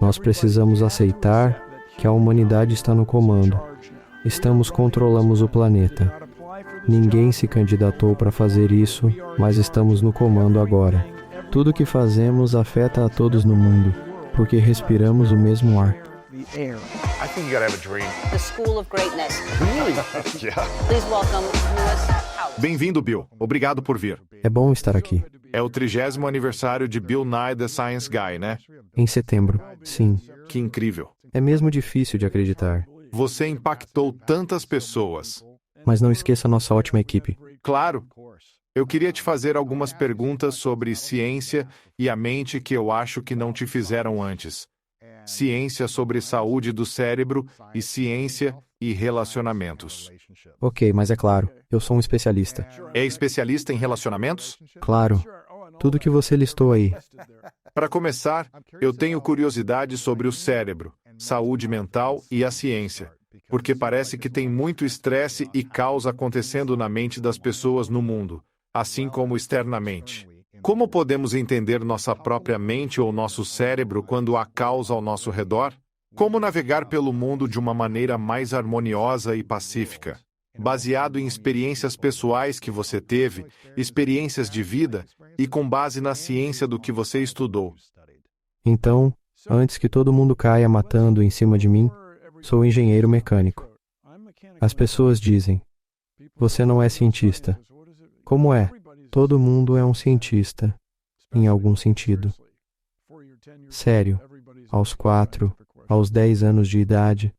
Nós precisamos aceitar que a humanidade está no comando. Controlamos o planeta. Ninguém se candidatou para fazer isso, mas estamos no comando agora. Tudo que fazemos afeta a todos no mundo, porque respiramos o mesmo ar. I think you gotta have a dream. The School of Greatness. Really? Yeah. Please welcome Lewis Howes. Bem-vindo, Bill. Obrigado por vir. É bom estar aqui. É o 30º aniversário de Bill Nye the Science Guy, né? Em setembro, sim. Que incrível. É mesmo difícil de acreditar. Você impactou tantas pessoas. Mas não esqueça a nossa ótima equipe. Claro. Eu queria te fazer algumas perguntas sobre ciência e a mente que eu acho que não te fizeram antes. Ciência sobre saúde do cérebro e ciência e relacionamentos. Ok, mas é claro, eu sou um especialista. É especialista em relacionamentos? Claro, tudo que você listou aí. Para começar, eu tenho curiosidade sobre o cérebro, saúde mental e a ciência, porque parece que tem muito estresse e caos acontecendo na mente das pessoas no mundo, assim como externamente. Como podemos entender nossa própria mente ou nosso cérebro quando há caos ao nosso redor? Como navegar pelo mundo de uma maneira mais harmoniosa e pacífica? Baseado em experiências pessoais que você teve, experiências de vida e com base na ciência do que você estudou. Então, antes que todo mundo caia matando em cima de mim, sou engenheiro mecânico. As pessoas dizem, você não é cientista. Como é? Todo mundo é um cientista, em algum sentido. Sério, aos 4, aos 10 anos de idade,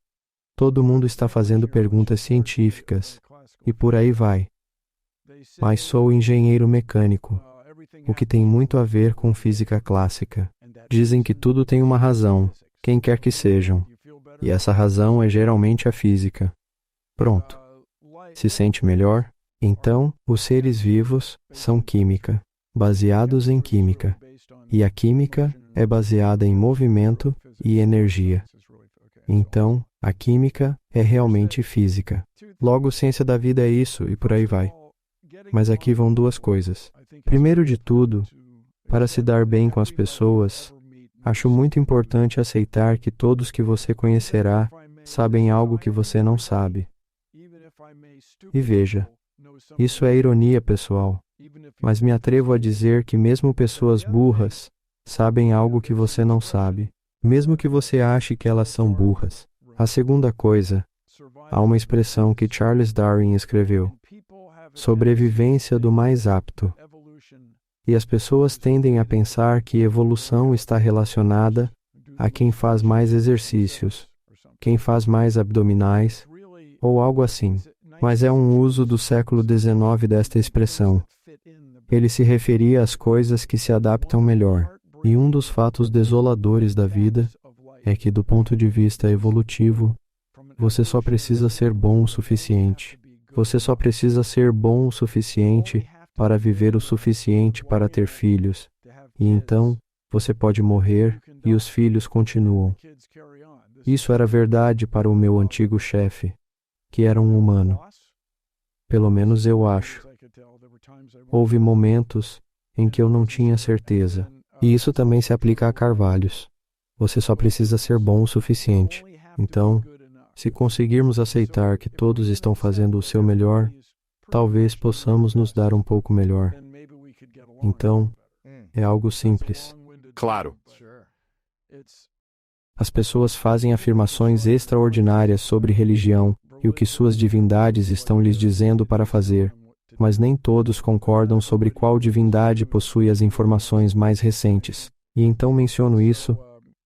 todo mundo está fazendo perguntas científicas, e por aí vai. Mas sou engenheiro mecânico, o que tem muito a ver com física clássica. Dizem que tudo tem uma razão, quem quer que sejam, e essa razão é geralmente a física. Pronto. Se sente melhor? Então, os seres vivos são química, baseados em química. E a química é baseada em movimento e energia. Então, a química é realmente física. Logo, ciência da vida é isso e por aí vai. Mas aqui vão duas coisas. Primeiro de tudo, para se dar bem com as pessoas, acho muito importante aceitar que todos que você conhecerá sabem algo que você não sabe. E veja, isso é ironia, pessoal, mas me atrevo a dizer que mesmo pessoas burras sabem algo que você não sabe, mesmo que você ache que elas são burras. A segunda coisa, há uma expressão que Charles Darwin escreveu, sobrevivência do mais apto. E as pessoas tendem a pensar que evolução está relacionada a quem faz mais exercícios, quem faz mais abdominais, ou algo assim. Mas é um uso do século XIX desta expressão. Ele se referia às coisas que se adaptam melhor. E um dos fatos desoladores da vida é que, do ponto de vista evolutivo, você só precisa ser bom o suficiente. Você só precisa ser bom o suficiente para viver o suficiente para ter filhos. E então, você pode morrer e os filhos continuam. Isso era verdade para o meu antigo chefe, que era um humano. Pelo menos eu acho. Houve momentos em que eu não tinha certeza. E isso também se aplica a carvalhos. Você só precisa ser bom o suficiente. Então, se conseguirmos aceitar que todos estão fazendo o seu melhor, talvez possamos nos dar um pouco melhor. Então, é algo simples. Claro. As pessoas fazem afirmações extraordinárias sobre religião e o que suas divindades estão lhes dizendo para fazer, mas nem todos concordam sobre qual divindade possui as informações mais recentes. E então menciono isso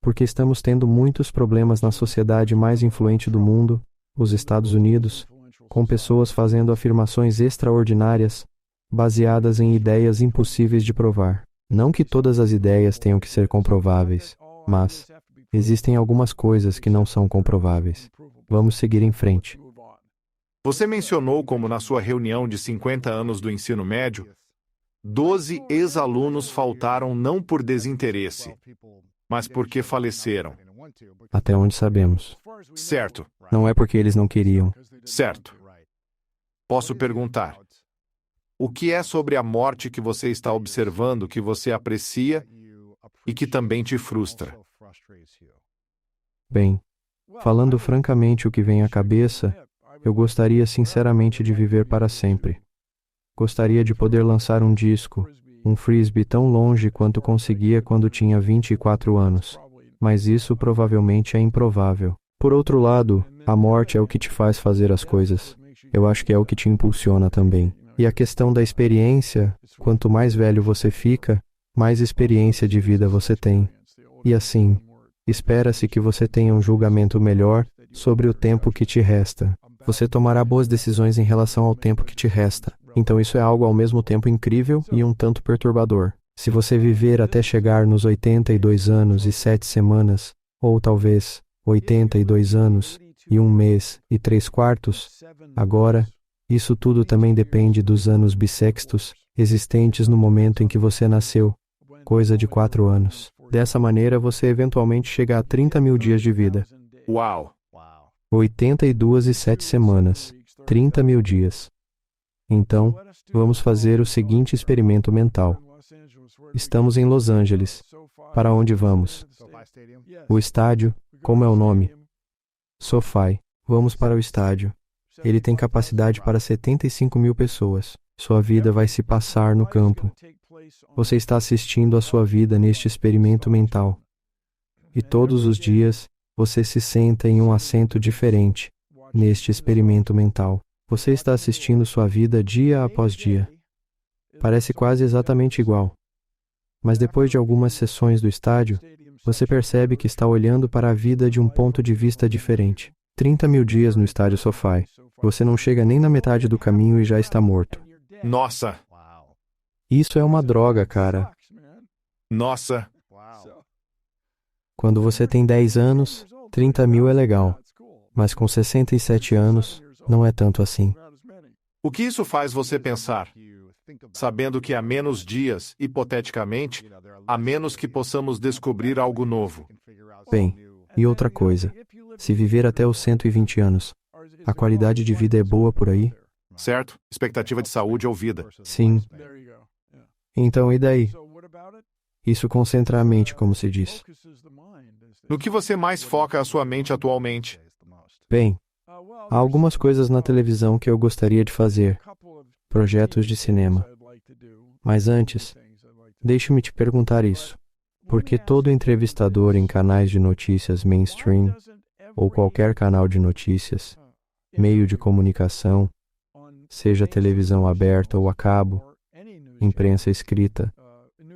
porque estamos tendo muitos problemas na sociedade mais influente do mundo, os Estados Unidos, com pessoas fazendo afirmações extraordinárias baseadas em ideias impossíveis de provar. Não que todas as ideias tenham que ser comprováveis, mas existem algumas coisas que não são comprováveis. Vamos seguir em frente. Você mencionou como na sua reunião de 50 anos do ensino médio, 12 ex-alunos faltaram não por desinteresse, mas porque faleceram. Até onde sabemos. Certo, Não é porque eles não queriam. certo. Posso perguntar, o que é sobre a morte que você está observando que você aprecia e que também te frustra? Bem, falando francamente o que vem à cabeça, eu gostaria sinceramente de viver para sempre. Gostaria de poder lançar um disco, um frisbee tão longe quanto conseguia quando tinha 24 anos. Mas isso provavelmente é improvável. Por outro lado, a morte é o que te faz fazer as coisas. Eu acho que é o que te impulsiona também. E a questão da experiência, quanto mais velho você fica, mais experiência de vida você tem. E assim, espera-se que você tenha um julgamento melhor sobre o tempo que te resta. Você tomará boas decisões em relação ao tempo que te resta. Então isso é algo ao mesmo tempo incrível e um tanto perturbador. Se você viver até chegar nos 82 anos e 7 semanas, ou talvez 82 anos e 1 mês e 3 quartos, agora, isso tudo também depende dos anos bissextos existentes no momento em que você nasceu, coisa de 4 anos. Dessa maneira, você eventualmente chega a 30 mil dias de vida. Uau! 82 e 7 semanas, 30 mil dias. Então, vamos fazer o seguinte experimento mental. Estamos em Los Angeles. Para onde vamos? O estádio, como é o nome? SoFi. Vamos para o estádio. Ele tem capacidade para 75 mil pessoas. Sua vida vai se passar no campo. Você está assistindo a sua vida neste experimento mental. E todos os dias, você se senta em um assento diferente, neste experimento mental. Você está assistindo sua vida dia após dia. Parece quase exatamente igual. Mas depois de algumas sessões do estádio, você percebe que está olhando para a vida de um ponto de vista diferente. 30 mil dias no estádio SoFi. Você não chega nem na metade do caminho e já está morto. Nossa! Isso é uma droga, cara. Nossa! Quando você tem 10 anos, 30 mil é legal. Mas com 67 anos, não é tanto assim. O que isso faz você pensar? Sabendo que há menos dias, hipoteticamente, a menos que possamos descobrir algo novo. Bem, e outra coisa. Se viver até os 120 anos, a qualidade de vida é boa por aí? Certo? Expectativa de saúde ou vida. Sim. Então, e daí? Isso concentra a mente, como se diz. No que você mais foca a sua mente atualmente? Bem, há algumas coisas na televisão que eu gostaria de fazer. Projetos de cinema. Mas antes, deixe-me te perguntar isso. Por que todo entrevistador em canais de notícias mainstream, ou qualquer canal de notícias, meio de comunicação, seja televisão aberta ou a cabo, imprensa escrita,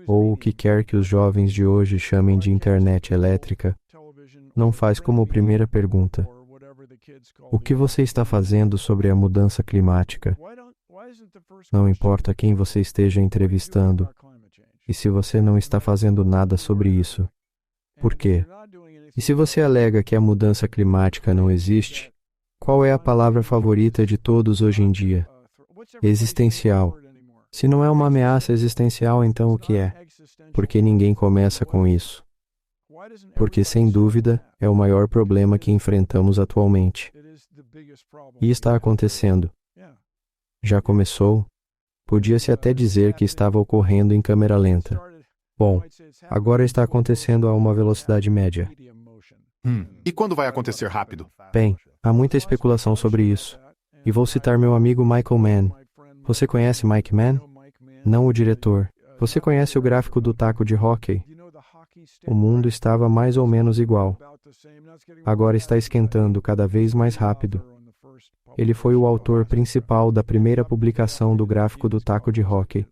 ou o que quer que os jovens de hoje chamem de internet elétrica, não faz como primeira pergunta: o que você está fazendo sobre a mudança climática? Não importa quem você esteja entrevistando, e se você não está fazendo nada sobre isso. Por quê? E se você alega que a mudança climática não existe, qual é a palavra favorita de todos hoje em dia? Existencial. Se não é uma ameaça existencial, então o que é? Porque ninguém começa com isso. Porque, sem dúvida, é o maior problema que enfrentamos atualmente. E está acontecendo. Já começou? Podia-se até dizer que estava ocorrendo em câmera lenta. Bom, agora está acontecendo a uma velocidade média. E quando vai acontecer rápido? Bem, há muita especulação sobre isso. E vou citar meu amigo Michael Mann. Você conhece Mike Mann? Não o diretor. Você conhece o gráfico do taco de hóquei? O mundo estava mais ou menos igual. Agora está esquentando cada vez mais rápido. Ele foi o autor principal da primeira publicação do gráfico do taco de hóquei.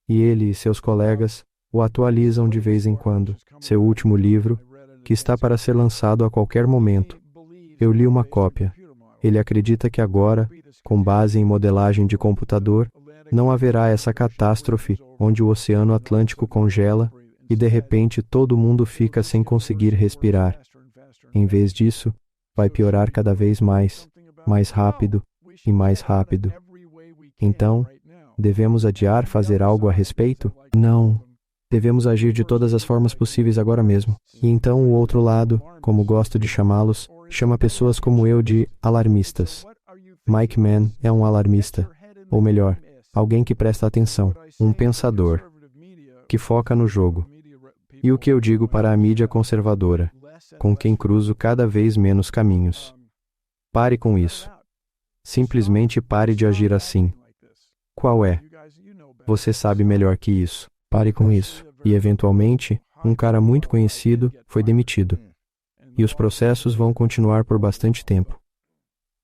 E ele e seus colegas o atualizam de vez em quando. Seu último livro, que está para ser lançado a qualquer momento. Eu li uma cópia. Ele acredita que agora, com base em modelagem de computador, não haverá essa catástrofe onde o Oceano Atlântico congela e de repente todo mundo fica sem conseguir respirar. Em vez disso, vai piorar cada vez mais rápido e mais rápido. Então, devemos adiar fazer algo a respeito? Não. Devemos agir de todas as formas possíveis agora mesmo. E então o outro lado, como gosto de chamá-los, chama pessoas como eu de alarmistas. Mike Mann é um alarmista. Ou melhor, alguém que presta atenção, um pensador, que foca no jogo. E o que eu digo para a mídia conservadora? com quem cruzo cada vez menos caminhos. Pare com isso. Simplesmente pare de agir assim. Qual é? Você sabe melhor que isso. Pare com isso. E, eventualmente, um cara muito conhecido foi demitido. E os processos vão continuar por bastante tempo.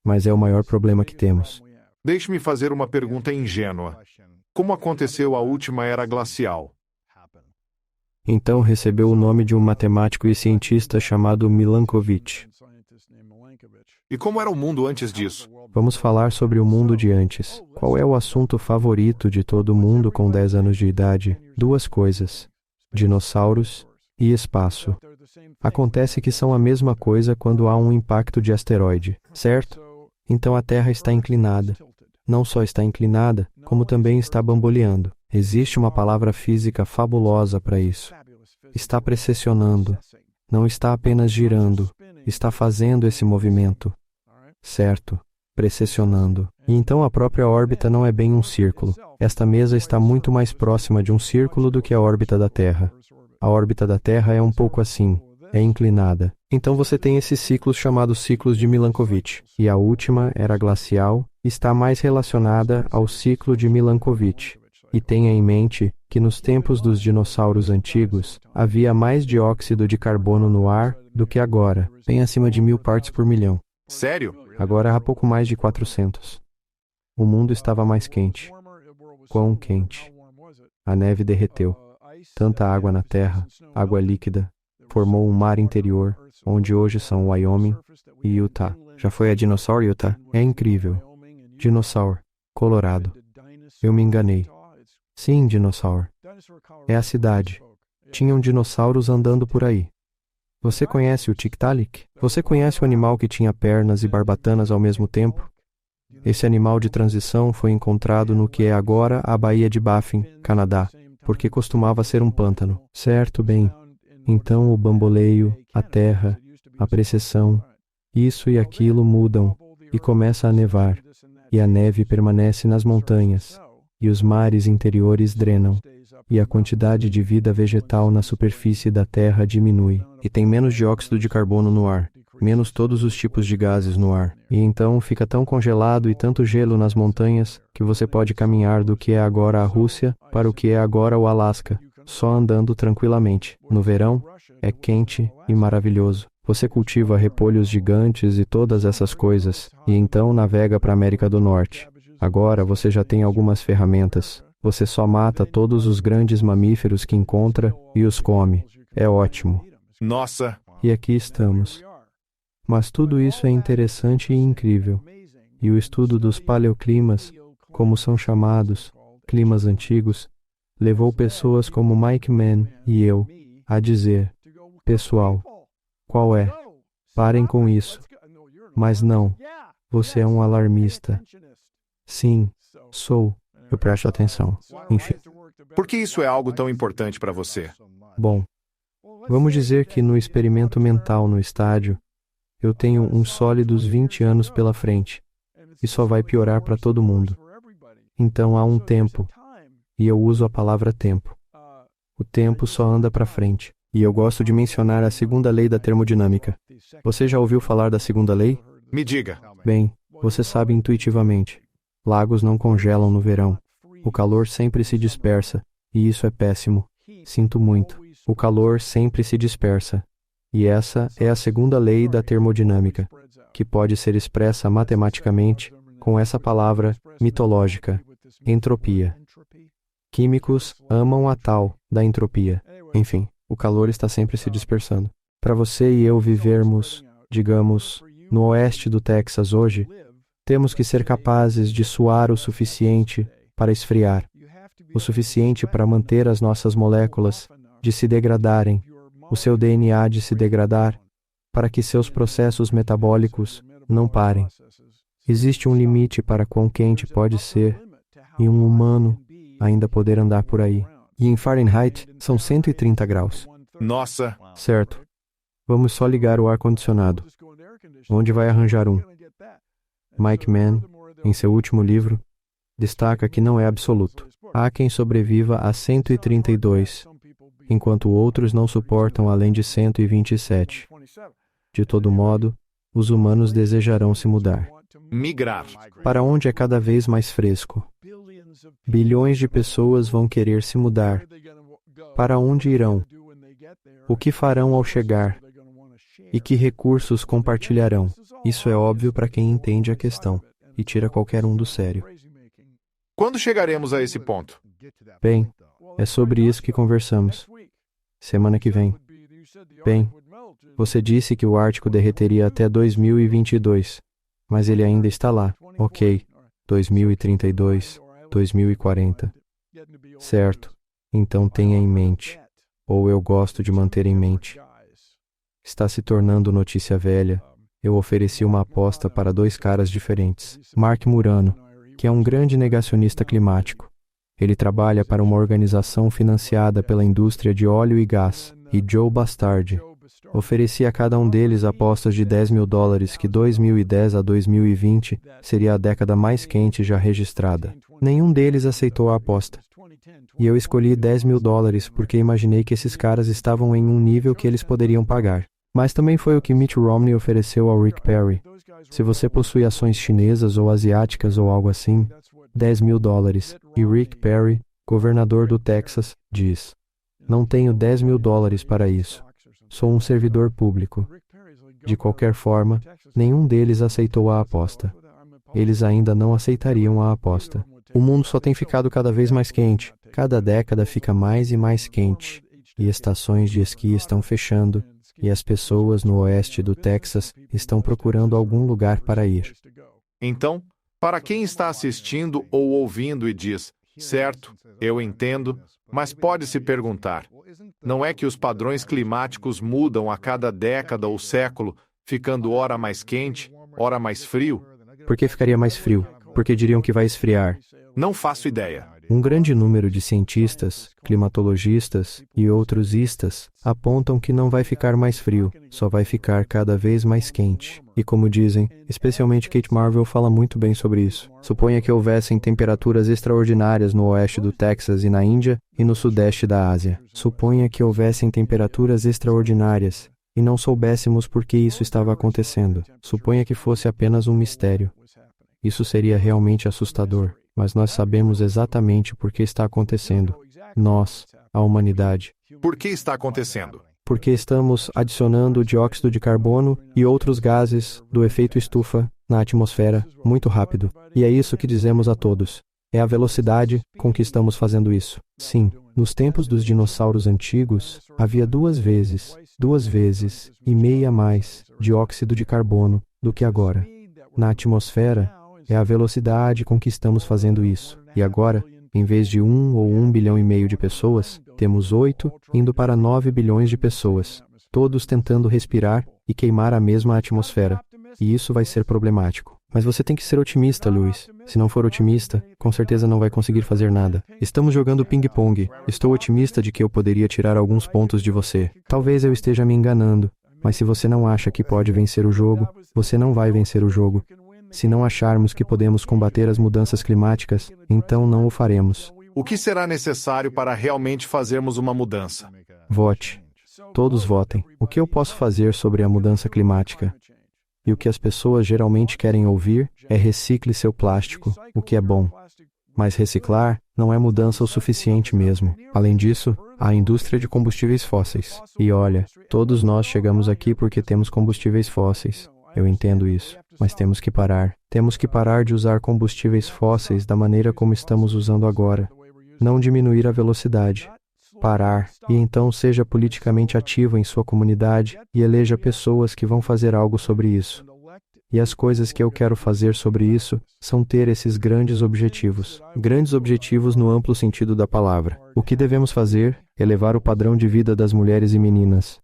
Mas é o maior problema que temos. Deixe-me fazer uma pergunta ingênua. Como aconteceu a última era glacial? Então recebeu o nome de um matemático e cientista chamado Milankovitch. E como era o mundo antes disso? Vamos falar sobre o mundo de antes. Qual é o assunto favorito de todo mundo com 10 anos de idade? Duas coisas: dinossauros e espaço. Acontece que são a mesma coisa quando há um impacto de asteroide, certo? Então a Terra está inclinada. Não só está inclinada, como também está bamboleando. Existe uma palavra física fabulosa para isso. Está precessionando. Não está apenas girando. Está fazendo esse movimento. Certo? Precessionando. E então a própria órbita não é bem um círculo. Esta mesa está muito mais próxima de um círculo do que a órbita da Terra. A órbita da Terra é um pouco assim. É inclinada. Então você tem esses ciclos chamados ciclos de Milankovitch. E a última, era glacial, está mais relacionada ao ciclo de Milankovitch. E tenha em mente que nos tempos dos dinossauros antigos, havia mais dióxido de carbono no ar do que agora, bem acima de 1000 partes por milhão. Sério? Agora há pouco mais de 400. O mundo estava mais quente. Quão quente! A neve derreteu. Tanta água na terra, água líquida, formou um mar interior, onde hoje são Wyoming e Utah. Já foi a Dinossauro, Utah? É incrível. Dinossauro, Colorado. Eu me enganei. Sim, Dinossauro. É a cidade. Tinham dinossauros andando por aí. Você conhece o Tiktaalik? Você conhece o animal que tinha pernas e barbatanas ao mesmo tempo? Esse animal de transição foi encontrado no que é agora a Baía de Baffin, Canadá, porque costumava ser um pântano. Certo, bem. Então o bamboleio, a terra, a precessão, isso e aquilo mudam, e começa a nevar, e a neve permanece nas montanhas, e os mares interiores drenam, e a quantidade de vida vegetal na superfície da terra diminui, e tem menos dióxido de carbono no ar, menos todos os tipos de gases no ar, e então fica tão congelado e tanto gelo nas montanhas que você pode caminhar do que é agora a Rússia para o que é agora o Alasca, só andando tranquilamente. No verão, é quente e maravilhoso. Você cultiva repolhos gigantes e todas essas coisas, e então navega para a América do Norte. Agora você já tem algumas ferramentas. Você só mata todos os grandes mamíferos que encontra e os come. É ótimo. Nossa! E aqui estamos. Mas tudo isso é interessante e incrível. E o estudo dos paleoclimas, como são chamados, climas antigos, levou pessoas como Mike Mann e eu a dizer: pessoal, qual é? Parem com isso. Mas não, você é um alarmista. Sim, sou. Eu presto atenção. Enfim. Por que isso é algo tão importante para você? Bom, vamos dizer que no experimento mental no estádio, eu tenho uns sólidos 20 anos pela frente, e só vai piorar para todo mundo. Então há um tempo, e eu uso a palavra tempo. O tempo só anda para frente. E eu gosto de mencionar a segunda lei da termodinâmica. Você já ouviu falar da segunda lei? Me diga. Bem, você sabe intuitivamente. Lagos não congelam no verão. O calor sempre se dispersa, e isso é péssimo. Sinto muito. O calor sempre se dispersa. E essa é a segunda lei da termodinâmica, que pode ser expressa matematicamente com essa palavra mitológica, entropia. Químicos amam a tal da entropia. Enfim, o calor está sempre se dispersando. Para você e eu vivermos, digamos, no oeste do Texas hoje, temos que ser capazes de suar o suficiente para esfriar, o suficiente para manter as nossas moléculas de se degradarem, o seu DNA de se degradar, para que seus processos metabólicos não parem. Existe um limite para quão quente pode ser, e um humano ainda poder andar por aí. E em Fahrenheit são 130 graus. Nossa! Certo. Vamos só ligar o ar-condicionado. Onde vai arranjar um? Mike Mann, em seu último livro, destaca que não é absoluto. Há quem sobreviva a 132, enquanto outros não suportam além de 127. De todo modo, os humanos desejarão se mudar. Migrar. Para onde é cada vez mais fresco. Bilhões de pessoas vão querer se mudar. Para onde irão? O que farão ao chegar? E que recursos compartilharão? Isso é óbvio para quem entende a questão e tira qualquer um do sério. Quando chegaremos a esse ponto? Bem, é sobre isso que conversamos. Semana que vem. Bem, você disse que o Ártico derreteria até 2022, mas ele ainda está lá. Ok, 2032, 2040. Certo, então tenha em mente, ou eu gosto de manter em mente. Está se tornando notícia velha. Eu ofereci uma aposta para dois caras diferentes. Mark Murano, que é um grande negacionista climático. Ele trabalha para uma organização financiada pela indústria de óleo e gás. E Joe Bastardi. Ofereci a cada um deles apostas de $10.000 que 2010 a 2020 seria a década mais quente já registrada. Nenhum deles aceitou a aposta. E eu escolhi $10.000 porque imaginei que esses caras estavam em um nível que eles poderiam pagar. Mas também foi o que Mitt Romney ofereceu ao Rick Perry. Se você possui ações chinesas ou asiáticas ou algo assim, $10.000. E Rick Perry, governador do Texas, diz: não tenho $10.000 para isso. Sou um servidor público. De qualquer forma, nenhum deles aceitou a aposta. Eles ainda não aceitariam a aposta. O mundo só tem ficado cada vez mais quente. Cada década fica mais e mais quente. E estações de esqui estão fechando. E as pessoas no oeste do Texas estão procurando algum lugar para ir. Então, para quem está assistindo ou ouvindo e diz, certo, eu entendo, mas pode se perguntar, não é que os padrões climáticos mudam a cada década ou século, ficando ora mais quente, ora mais frio? Por que ficaria mais frio? Porque diriam que vai esfriar. Não faço ideia. Um grande número de cientistas, climatologistas e outros istas apontam que não vai ficar mais frio, só vai ficar cada vez mais quente. E como dizem, especialmente Kate Marvel fala muito bem sobre isso. Suponha que houvessem temperaturas extraordinárias no oeste do Texas e na Índia e no sudeste da Ásia. Suponha que houvessem temperaturas extraordinárias e não soubéssemos por que isso estava acontecendo. Suponha que fosse apenas um mistério. Isso seria realmente assustador. Mas nós sabemos exatamente por que está acontecendo. Nós, a humanidade. Por que está acontecendo? Porque estamos adicionando dióxido de carbono e outros gases do efeito estufa na atmosfera muito rápido. E é isso que dizemos a todos. É a velocidade com que estamos fazendo isso. Sim, nos tempos dos dinossauros antigos, havia 2,5 vezes mais dióxido de carbono do que agora. Na atmosfera, é a velocidade com que estamos fazendo isso. E agora, em vez de 1 ou 1,5 bilhão de pessoas, temos 8 indo para 9 bilhões de pessoas, todos tentando respirar e queimar a mesma atmosfera. E isso vai ser problemático. Mas você tem que ser otimista, Luiz. Se não for otimista, com certeza não vai conseguir fazer nada. Estamos jogando ping-pong. Estou otimista de que eu poderia tirar alguns pontos de você. Talvez eu esteja me enganando, mas se você não acha que pode vencer o jogo, você não vai vencer o jogo. Se não acharmos que podemos combater as mudanças climáticas, então não o faremos. O que será necessário para realmente fazermos uma mudança? Vote. Todos votem. O que eu posso fazer sobre a mudança climática? E o que as pessoas geralmente querem ouvir é recicle seu plástico, o que é bom. Mas reciclar não é mudança o suficiente mesmo. Além disso, há a indústria de combustíveis fósseis. E olha, todos nós chegamos aqui porque temos combustíveis fósseis. Eu entendo isso, mas temos que parar. Temos que parar de usar combustíveis fósseis da maneira como estamos usando agora. Não diminuir a velocidade. Parar, e então seja politicamente ativo em sua comunidade e eleja pessoas que vão fazer algo sobre isso. E as coisas que eu quero fazer sobre isso são ter esses grandes objetivos no amplo sentido da palavra. O que devemos fazer é elevar o padrão de vida das mulheres e meninas.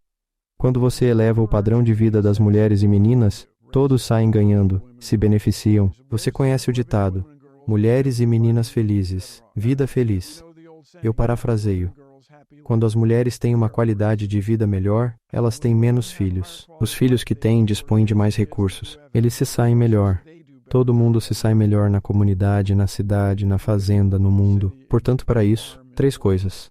Quando você eleva o padrão de vida das mulheres e meninas, todos saem ganhando, se beneficiam. Você conhece o ditado: mulheres e meninas felizes, vida feliz. Eu parafraseio. Quando as mulheres têm uma qualidade de vida melhor, elas têm menos filhos. Os filhos que têm dispõem de mais recursos. Eles se saem melhor. Todo mundo se sai melhor na comunidade, na cidade, na fazenda, no mundo. Portanto, para isso, 3 coisas: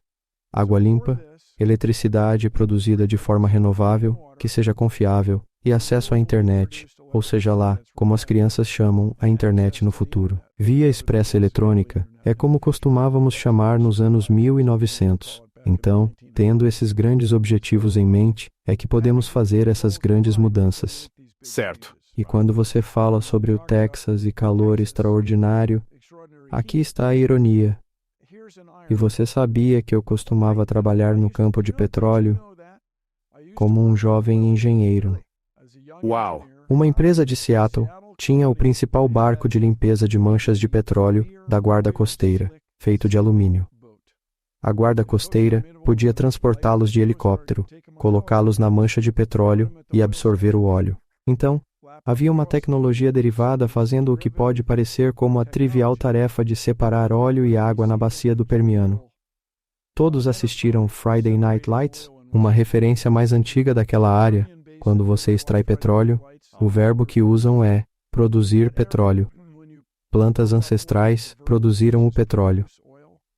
água limpa, eletricidade produzida de forma renovável, que seja confiável, e acesso à internet, ou seja lá, como as crianças chamam a internet no futuro. Via expressa eletrônica é como costumávamos chamar nos anos 1900. Então, tendo esses grandes objetivos em mente, é que podemos fazer essas grandes mudanças. Certo. E quando você fala sobre o Texas e calor extraordinário, aqui está a ironia. E você sabia que eu costumava trabalhar no campo de petróleo como um jovem engenheiro. Uau! Uma empresa de Seattle tinha o principal barco de limpeza de manchas de petróleo da guarda costeira, feito de alumínio. A guarda costeira podia transportá-los de helicóptero, colocá-los na mancha de petróleo e absorver o óleo. Então, havia uma tecnologia derivada fazendo o que pode parecer como a trivial tarefa de separar óleo e água na bacia do Permiano. Todos assistiram Friday Night Lights, uma referência mais antiga daquela área. Quando você extrai petróleo, o verbo que usam é produzir petróleo. Plantas ancestrais produziram o petróleo.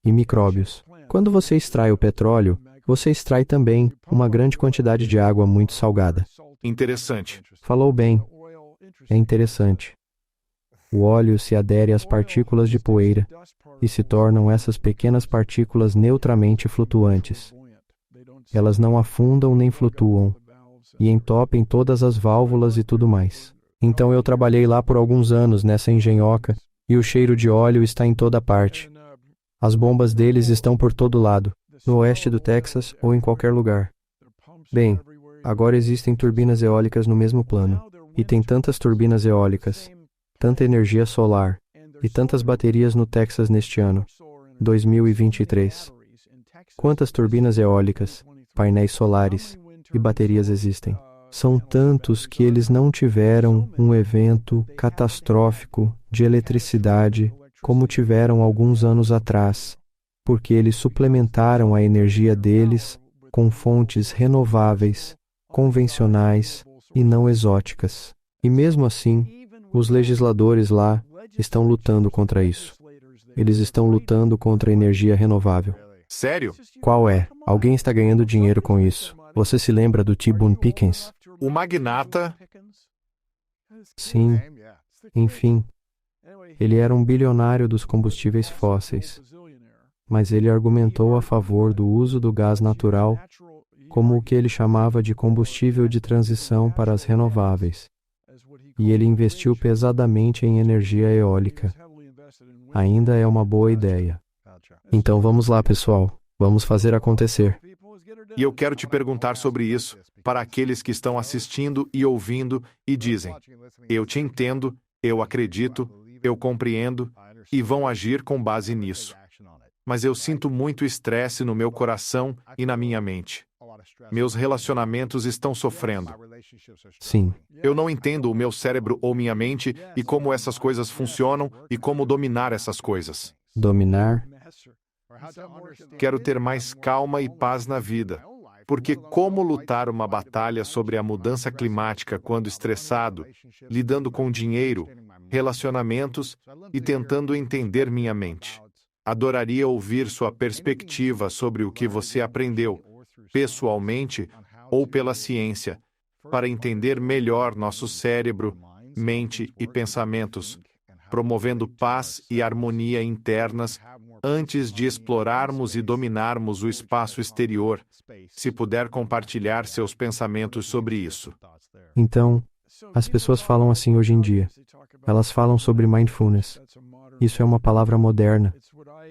E micróbios. Quando você extrai o petróleo, você extrai também uma grande quantidade de água muito salgada. Interessante. Falou bem. É interessante. O óleo se adere às partículas de poeira e se tornam essas pequenas partículas neutramente flutuantes. Elas não afundam nem flutuam e entopem todas as válvulas e tudo mais. Então eu trabalhei lá por alguns anos nessa engenhoca e o cheiro de óleo está em toda parte. As bombas deles estão por todo lado, no oeste do Texas ou em qualquer lugar. Bem, agora existem turbinas eólicas no mesmo plano. E tem tantas turbinas eólicas, tanta energia solar e tantas baterias no Texas neste ano, 2023. Quantas turbinas eólicas, painéis solares e baterias existem? São tantos que eles não tiveram um evento catastrófico de eletricidade como tiveram alguns anos atrás, porque eles suplementaram a energia deles com fontes renováveis, convencionais e não exóticas. E mesmo assim, os legisladores lá estão lutando contra isso. Eles estão lutando contra a energia renovável. Sério? Qual é? Alguém está ganhando dinheiro com isso. Você se lembra do T. Boone Pickens? O magnata... Sim. Enfim, ele era um bilionário dos combustíveis fósseis. Mas ele argumentou a favor do uso do gás natural como o que ele chamava de combustível de transição para as renováveis. E ele investiu pesadamente em energia eólica. Ainda é uma boa ideia. Então vamos lá, pessoal. Vamos fazer acontecer. E eu quero te perguntar sobre isso, para aqueles que estão assistindo e ouvindo e dizem: eu te entendo, eu acredito, eu compreendo, e vão agir com base nisso. Mas eu sinto muito estresse no meu coração e na minha mente. Meus relacionamentos estão sofrendo. Sim. Eu não entendo o meu cérebro ou minha mente e como essas coisas funcionam e como dominar essas coisas. Dominar? Quero ter mais calma e paz na vida. Porque como lutar uma batalha sobre a mudança climática quando estressado, lidando com dinheiro, relacionamentos e tentando entender minha mente? Adoraria ouvir sua perspectiva sobre o que você aprendeu, pessoalmente ou pela ciência, para entender melhor nosso cérebro, mente e pensamentos, promovendo paz e harmonia internas antes de explorarmos e dominarmos o espaço exterior. Se puder compartilhar seus pensamentos sobre isso. Então, as pessoas falam assim hoje em dia. Elas falam sobre mindfulness. Isso é uma palavra moderna.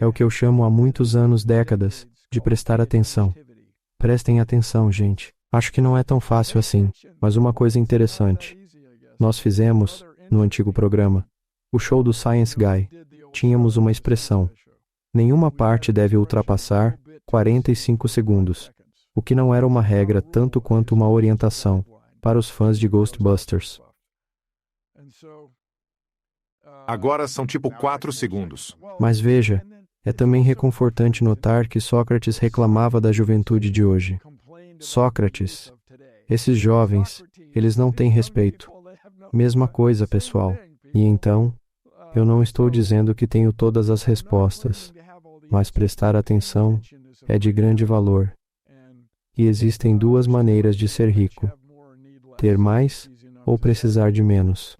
É o que eu chamo há muitos anos, décadas, de prestar atenção. Prestem atenção, gente. Acho que não é tão fácil assim, mas uma coisa interessante. Nós fizemos, no antigo programa, o show do Science Guy. Tínhamos uma expressão. Nenhuma parte deve ultrapassar 45 segundos, o que não era uma regra tanto quanto uma orientação para os fãs de Ghostbusters. Agora são tipo 4 segundos. Mas veja, é também reconfortante notar que Sócrates reclamava da juventude de hoje. Sócrates, esses jovens, eles não têm respeito. Mesma coisa, pessoal. E então, eu não estou dizendo que tenho todas as respostas, mas prestar atenção é de grande valor. E existem duas maneiras de ser rico: ter mais ou precisar de menos.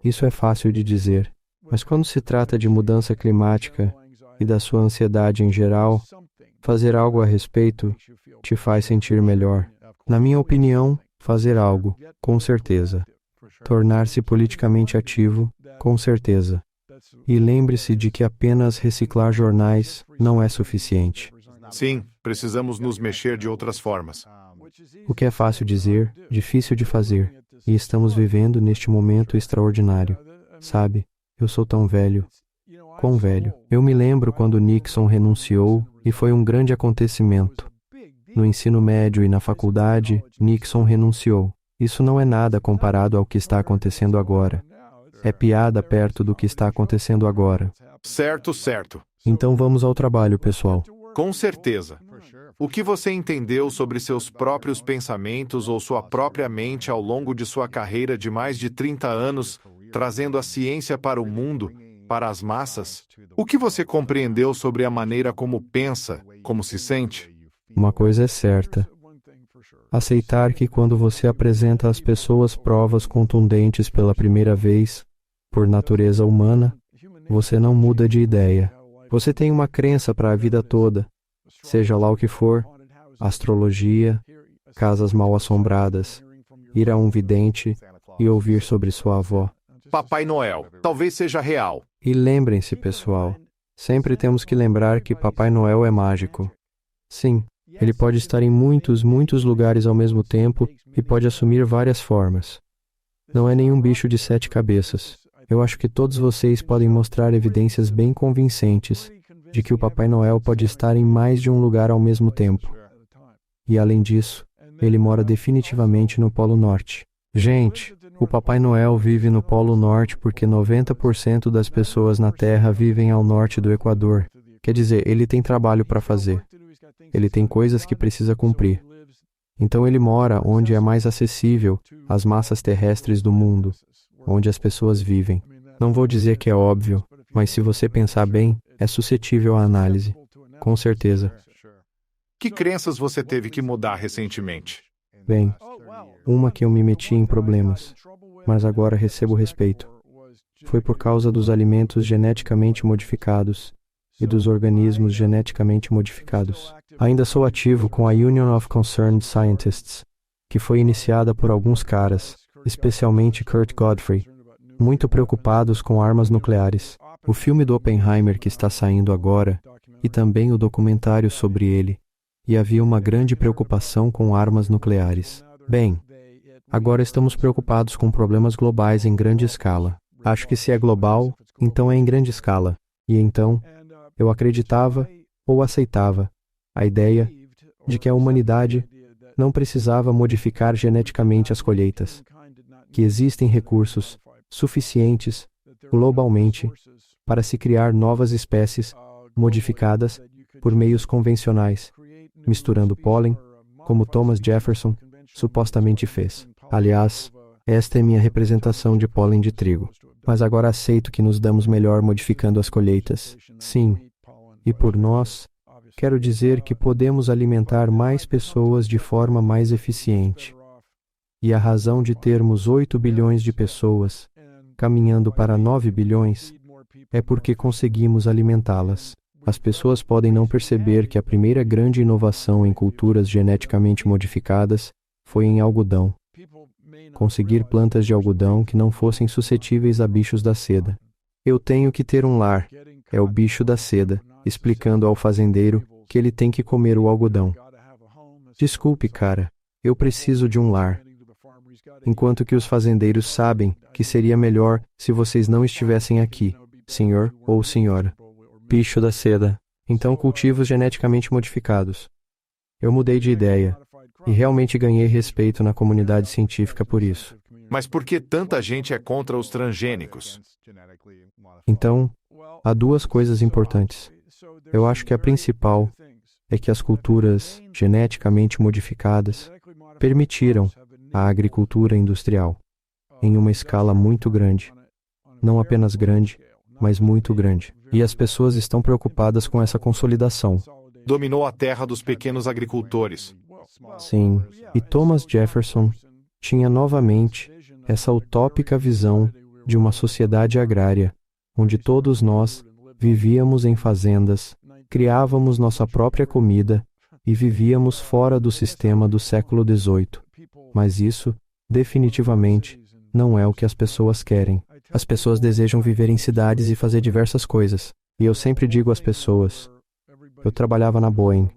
Isso é fácil de dizer, mas quando se trata de mudança climática e da sua ansiedade em geral, fazer algo a respeito te faz sentir melhor. Na minha opinião, fazer algo, com certeza. Tornar-se politicamente ativo, com certeza. E lembre-se de que apenas reciclar jornais não é suficiente. Sim, precisamos nos mexer de outras formas. O que é fácil dizer, difícil de fazer. E estamos vivendo neste momento extraordinário. Sabe, eu sou tão velho. Quão velho. Eu me lembro quando Nixon renunciou e foi um grande acontecimento. No ensino médio e na faculdade, Nixon renunciou. Isso não é nada comparado ao que está acontecendo agora. É piada perto do que está acontecendo agora. Certo, certo. Então vamos ao trabalho, pessoal. Com certeza. O que você entendeu sobre seus próprios pensamentos ou sua própria mente ao longo de sua carreira de mais de 30 anos, trazendo a ciência para o mundo, para as massas? O que você compreendeu sobre a maneira como pensa, como se sente? Uma coisa é certa. Aceitar que quando você apresenta às pessoas provas contundentes pela primeira vez, por natureza humana, você não muda de ideia. Você tem uma crença para a vida toda, seja lá o que for: astrologia, casas mal assombradas, ir a um vidente e ouvir sobre sua avó. Papai Noel, talvez seja real. E lembrem-se, pessoal, sempre temos que lembrar que Papai Noel é mágico. Sim, ele pode estar em muitos lugares ao mesmo tempo e pode assumir várias formas. Não é nenhum bicho de 7 cabeças. Eu acho que todos vocês podem mostrar evidências bem convincentes de que o Papai Noel pode estar em mais de um lugar ao mesmo tempo. E além disso, ele mora definitivamente no Polo Norte. Gente, o Papai Noel vive no Polo Norte porque 90% das pessoas na Terra vivem ao norte do Equador. Quer dizer, ele tem trabalho para fazer. Ele tem coisas que precisa cumprir. Então ele mora onde é mais acessível às massas terrestres do mundo, onde as pessoas vivem. Não vou dizer que é óbvio, mas se você pensar bem, é suscetível à análise. Com certeza. Que crenças você teve que mudar recentemente? Bem, uma que eu me meti em problemas, mas agora recebo respeito. Foi por causa dos alimentos geneticamente modificados e dos organismos geneticamente modificados. Ainda sou ativo com a Union of Concerned Scientists, que foi iniciada por alguns caras, especialmente Kurt Godfrey, muito preocupados com armas nucleares. O filme do Oppenheimer que está saindo agora, e também o documentário sobre ele, e havia uma grande preocupação com armas nucleares. Bem, agora estamos preocupados com problemas globais em grande escala. Acho que se é global, então é em grande escala. E então, eu acreditava ou aceitava a ideia de que a humanidade não precisava modificar geneticamente as colheitas, que existem recursos suficientes globalmente para se criar novas espécies modificadas por meios convencionais, misturando pólen, como Thomas Jefferson supostamente fez. Aliás, esta é minha representação de pólen de trigo. Mas agora aceito que nos damos melhor modificando as colheitas. Sim, e por nós, quero dizer que podemos alimentar mais pessoas de forma mais eficiente. E a razão de termos 8 bilhões de pessoas, caminhando para 9 bilhões, é porque conseguimos alimentá-las. As pessoas podem não perceber que a primeira grande inovação em culturas geneticamente modificadas foi em algodão. Conseguir plantas de algodão que não fossem suscetíveis a bichos da seda. Eu tenho que ter um lar, é o bicho da seda, explicando ao fazendeiro que ele tem que comer o algodão. Desculpe, cara, eu preciso de um lar. Enquanto que os fazendeiros sabem que seria melhor se vocês não estivessem aqui, senhor ou senhora. Bicho da seda. Então cultivos geneticamente modificados. Eu mudei de ideia e realmente ganhei respeito na comunidade científica por isso. Mas por que tanta gente é contra os transgênicos? Então, há duas coisas importantes. Eu acho que a principal é que as culturas geneticamente modificadas permitiram a agricultura industrial em uma escala muito grande. Não apenas grande, mas muito grande. E as pessoas estão preocupadas com essa consolidação. Dominou a terra dos pequenos agricultores. Sim, e Thomas Jefferson tinha novamente essa utópica visão de uma sociedade agrária, onde todos nós vivíamos em fazendas, criávamos nossa própria comida e vivíamos fora do sistema do século XVIII. Mas isso, definitivamente, não é o que as pessoas querem. As pessoas desejam viver em cidades e fazer diversas coisas. E eu sempre digo às pessoas, eu trabalhava na Boeing,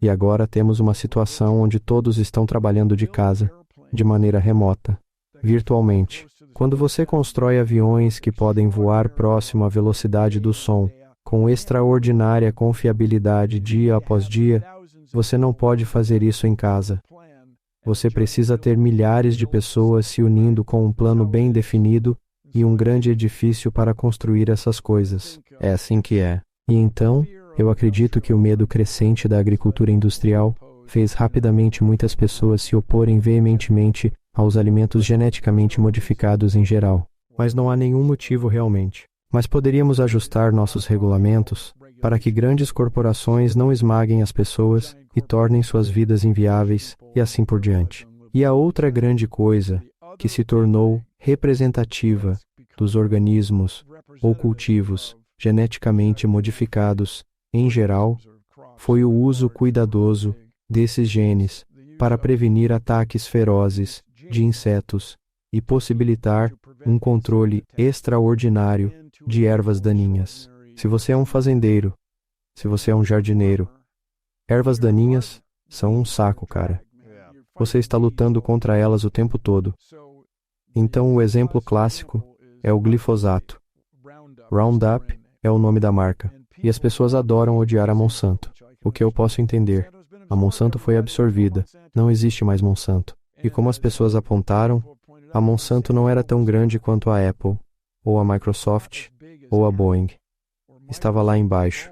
e agora temos uma situação onde todos estão trabalhando de casa, de maneira remota, virtualmente. Quando você constrói aviões que podem voar próximo à velocidade do som, com extraordinária confiabilidade dia após dia, você não pode fazer isso em casa. Você precisa ter milhares de pessoas se unindo com um plano bem definido e um grande edifício para construir essas coisas. É assim que é. E então, eu acredito que o medo crescente da agricultura industrial fez rapidamente muitas pessoas se oporem veementemente aos alimentos geneticamente modificados em geral. Mas não há nenhum motivo realmente. Mas poderíamos ajustar nossos regulamentos para que grandes corporações não esmaguem as pessoas e tornem suas vidas inviáveis e assim por diante. E a outra grande coisa que se tornou representativa dos organismos ou cultivos geneticamente modificados em geral foi o uso cuidadoso desses genes para prevenir ataques ferozes de insetos e possibilitar um controle extraordinário de ervas daninhas. Se você é um fazendeiro, se você é um jardineiro, ervas daninhas são um saco, cara. Você está lutando contra elas o tempo todo. Então, o exemplo clássico é o glifosato. Roundup é o nome da marca. E as pessoas adoram odiar a Monsanto. O que eu posso entender? A Monsanto foi absorvida. Não existe mais Monsanto. E como as pessoas apontaram, a Monsanto não era tão grande quanto a Apple, ou a Microsoft, ou a Boeing. Estava lá embaixo,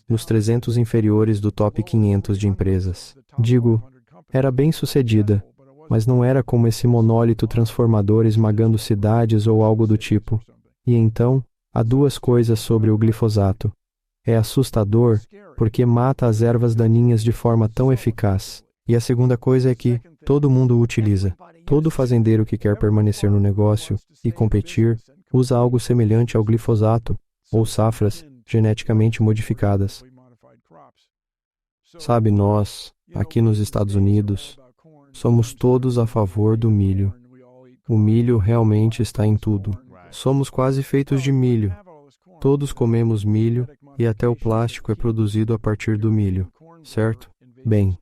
nos 300 inferiores do top 500 de empresas. Digo, era bem sucedida, mas não era como esse monólito transformador esmagando cidades ou algo do tipo. E então, há duas coisas sobre o glifosato. É assustador porque mata as ervas daninhas de forma tão eficaz. E a segunda coisa é que todo mundo o utiliza. Todo fazendeiro que quer permanecer no negócio e competir usa algo semelhante ao glifosato ou safras geneticamente modificadas. Sabe, nós, aqui nos Estados Unidos, somos todos a favor do milho. O milho realmente está em tudo. Somos quase feitos de milho. Todos comemos milho e até o plástico é produzido a partir do milho, certo? Bem,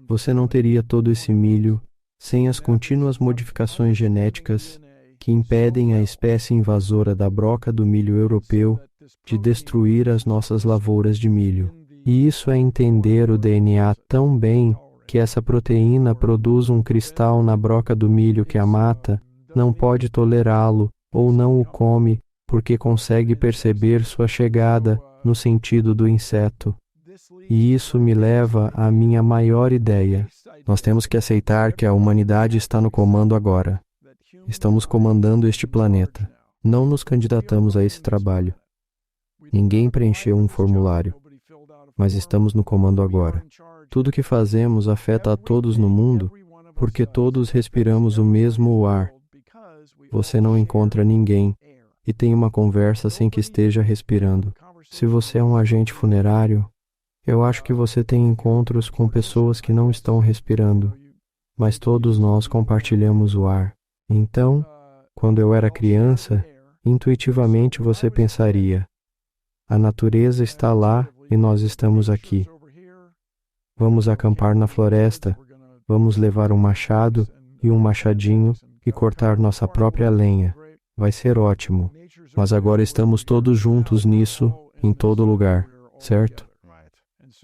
você não teria todo esse milho sem as contínuas modificações genéticas que impedem a espécie invasora da broca do milho europeu de destruir as nossas lavouras de milho. E isso é entender o DNA tão bem que essa proteína produz um cristal na broca do milho que a mata, não pode tolerá-lo ou não o come porque consegue perceber sua chegada no sentido do inseto. E isso me leva à minha maior ideia. Nós temos que aceitar que a humanidade está no comando agora. Estamos comandando este planeta. Não nos candidatamos a esse trabalho. Ninguém preencheu um formulário. Mas estamos no comando agora. Tudo que fazemos afeta a todos no mundo, porque todos respiramos o mesmo ar. Você não encontra ninguém e tem uma conversa sem que esteja respirando. Se você é um agente funerário, eu acho que você tem encontros com pessoas que não estão respirando, mas todos nós compartilhamos o ar. Então, quando eu era criança, intuitivamente você pensaria: a natureza está lá e nós estamos aqui. Vamos acampar na floresta, vamos levar um machado e um machadinho e cortar nossa própria lenha. Vai ser ótimo. Mas agora estamos todos juntos nisso, em todo lugar, certo?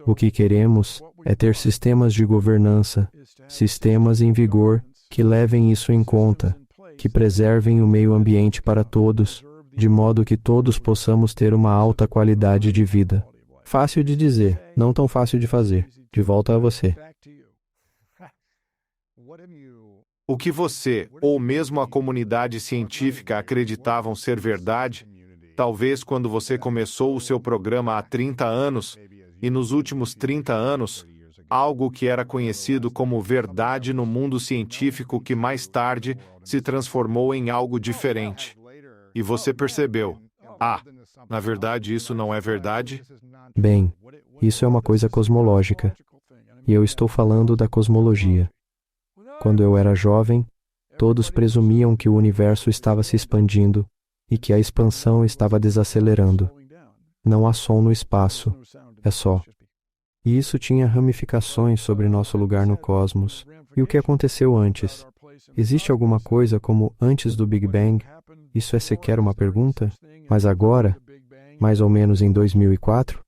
O que queremos é ter sistemas de governança, sistemas em vigor que levem isso em conta, que preservem o meio ambiente para todos, de modo que todos possamos ter uma alta qualidade de vida. Fácil de dizer, não tão fácil de fazer. De volta a você. O que você, ou mesmo a comunidade científica acreditavam ser verdade, talvez quando você começou o seu programa há 30 anos, e nos últimos 30 anos, algo que era conhecido como verdade no mundo científico que mais tarde se transformou em algo diferente. E você percebeu, na verdade isso não é verdade? Bem, isso é uma coisa cosmológica. E eu estou falando da cosmologia. Quando eu era jovem, todos presumiam que o universo estava se expandindo e que a expansão estava desacelerando. Não há som no espaço, é só. E isso tinha ramificações sobre nosso lugar no cosmos. E o que aconteceu antes? Existe alguma coisa como antes do Big Bang? Isso é sequer uma pergunta? Mas agora, mais ou menos em 2004,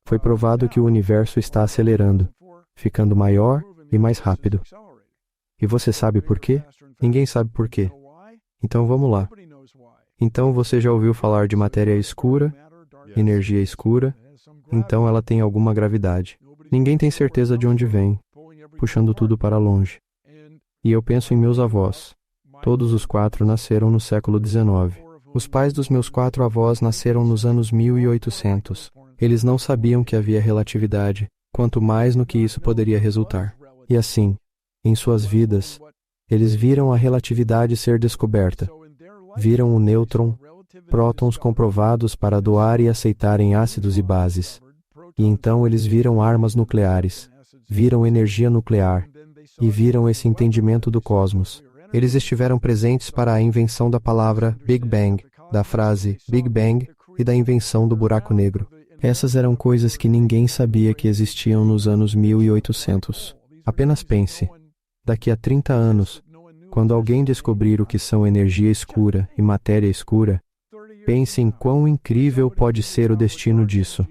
foi provado que o universo está acelerando, ficando maior e mais rápido. E você sabe por quê? Ninguém sabe por quê. Então vamos lá. Então você já ouviu falar de matéria escura, energia escura? Então ela tem alguma gravidade. Ninguém tem certeza de onde vem, puxando tudo para longe. E eu penso em meus avós. Todos os 4 nasceram no século XIX. Os pais dos meus 4 avós nasceram nos anos 1800. Eles não sabiam que havia relatividade, quanto mais no que isso poderia resultar. E assim, em suas vidas, eles viram a relatividade ser descoberta. Viram o nêutron, prótons comprovados para doar e aceitarem ácidos e bases. E então eles viram armas nucleares, viram energia nuclear e viram esse entendimento do cosmos. Eles estiveram presentes para a invenção da palavra Big Bang, da frase Big Bang e da invenção do buraco negro. Essas eram coisas que ninguém sabia que existiam nos anos 1800. Apenas pense, daqui a 30 anos, quando alguém descobrir o que são energia escura e matéria escura, pense em quão incrível pode ser o destino disso.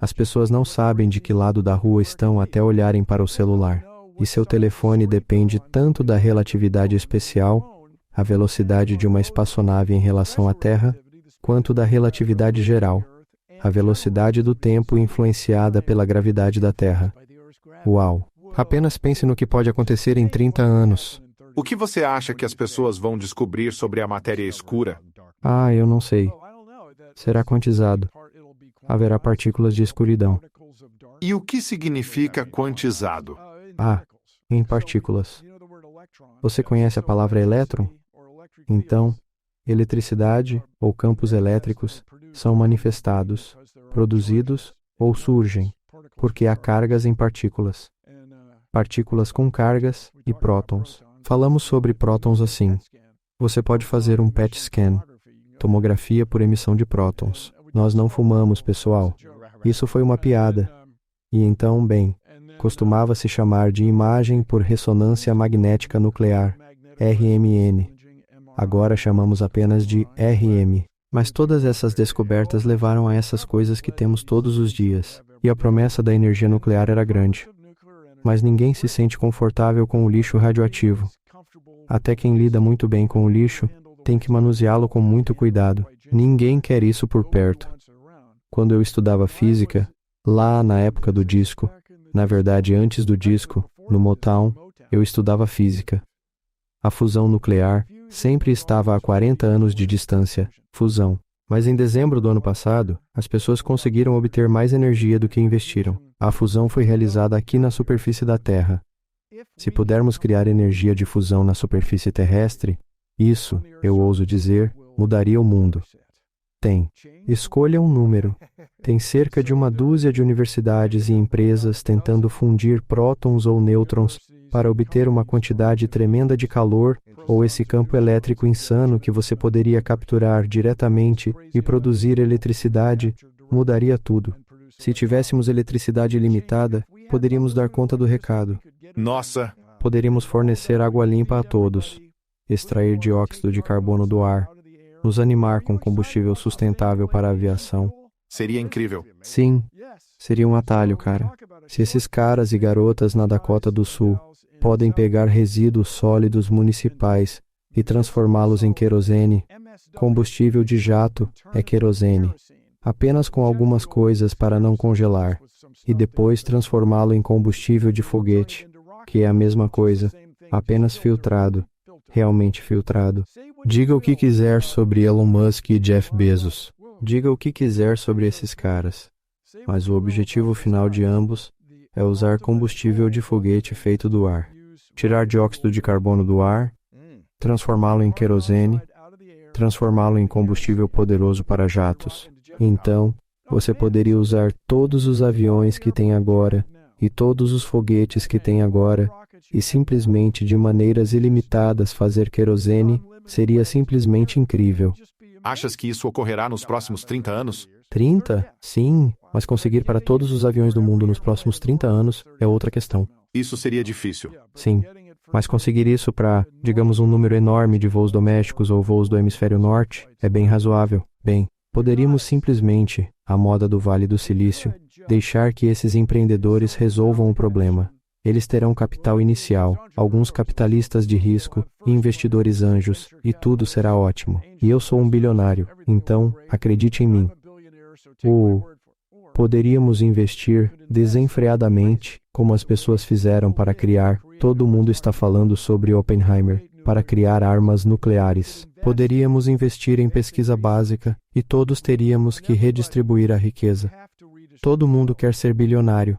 As pessoas não sabem de que lado da rua estão até olharem para o celular. E seu telefone depende tanto da relatividade especial, a velocidade de uma espaçonave em relação à Terra, quanto da relatividade geral, a velocidade do tempo influenciada pela gravidade da Terra. Uau! Apenas pense no que pode acontecer em 30 anos. O que você acha que as pessoas vão descobrir sobre a matéria escura? Eu não sei. Será quantizado. Haverá partículas de escuridão. E o que significa quantizado? Em partículas. Você conhece a palavra elétron? Então, eletricidade ou campos elétricos são manifestados, produzidos ou surgem, porque há cargas em partículas. Partículas com cargas e prótons. Falamos sobre prótons assim. Você pode fazer um PET scan, tomografia por emissão de prótons. Nós não fumamos, pessoal. Isso foi uma piada. E então, bem, costumava-se chamar de imagem por ressonância magnética nuclear, RMN. Agora chamamos apenas de RM. Mas todas essas descobertas levaram a essas coisas que temos todos os dias. E a promessa da energia nuclear era grande. Mas ninguém se sente confortável com o lixo radioativo. Até quem lida muito bem com o lixo tem que manuseá-lo com muito cuidado. Ninguém quer isso por perto. Quando eu estudava física, lá na época do disco, na verdade antes do disco, no Motown, eu estudava física. A fusão nuclear sempre estava a 40 anos de distância, fusão. Mas em dezembro do ano passado, as pessoas conseguiram obter mais energia do que investiram. A fusão foi realizada aqui na superfície da Terra. Se pudermos criar energia de fusão na superfície terrestre, isso, eu ouso dizer, mudaria o mundo. Escolha um número. Tem cerca de 12 de universidades e empresas tentando fundir prótons ou nêutrons para obter uma quantidade tremenda de calor ou esse campo elétrico insano que você poderia capturar diretamente e produzir eletricidade, mudaria tudo. Se tivéssemos eletricidade ilimitada, poderíamos dar conta do recado. Nossa! Poderíamos fornecer água limpa a todos, extrair dióxido de carbono do ar, nos animar com combustível sustentável para a aviação. Seria incrível. Sim, seria um atalho, cara. Se esses caras e garotas na Dakota do Sul podem pegar resíduos sólidos municipais e transformá-los em querosene, combustível de jato é querosene, apenas com algumas coisas para não congelar, e depois transformá-lo em combustível de foguete, que é a mesma coisa, apenas filtrado, realmente filtrado. Diga o que quiser sobre Elon Musk e Jeff Bezos. Diga o que quiser sobre esses caras. Mas o objetivo final de ambos é usar combustível de foguete feito do ar, tirar dióxido de carbono do ar, transformá-lo em querosene, transformá-lo em combustível poderoso para jatos. Então, você poderia usar todos os aviões que tem agora e todos os foguetes que tem agora e simplesmente de maneiras ilimitadas fazer querosene seria simplesmente incrível. Achas que isso ocorrerá nos próximos 30 anos? 30? Sim, mas conseguir para todos os aviões do mundo nos próximos 30 anos é outra questão. Isso seria difícil. Sim, mas conseguir isso para, digamos, um número enorme de voos domésticos ou voos do hemisfério norte é bem razoável. Bem, poderíamos simplesmente, à moda do Vale do Silício, deixar que esses empreendedores resolvam o problema. Eles terão capital inicial, alguns capitalistas de risco e investidores anjos, e tudo será ótimo. E eu sou um bilionário, então, acredite em mim. Poderíamos investir desenfreadamente, como as pessoas fizeram para criar, todo mundo está falando sobre Oppenheimer, para criar armas nucleares. Poderíamos investir em pesquisa básica e todos teríamos que redistribuir a riqueza. Todo mundo quer ser bilionário.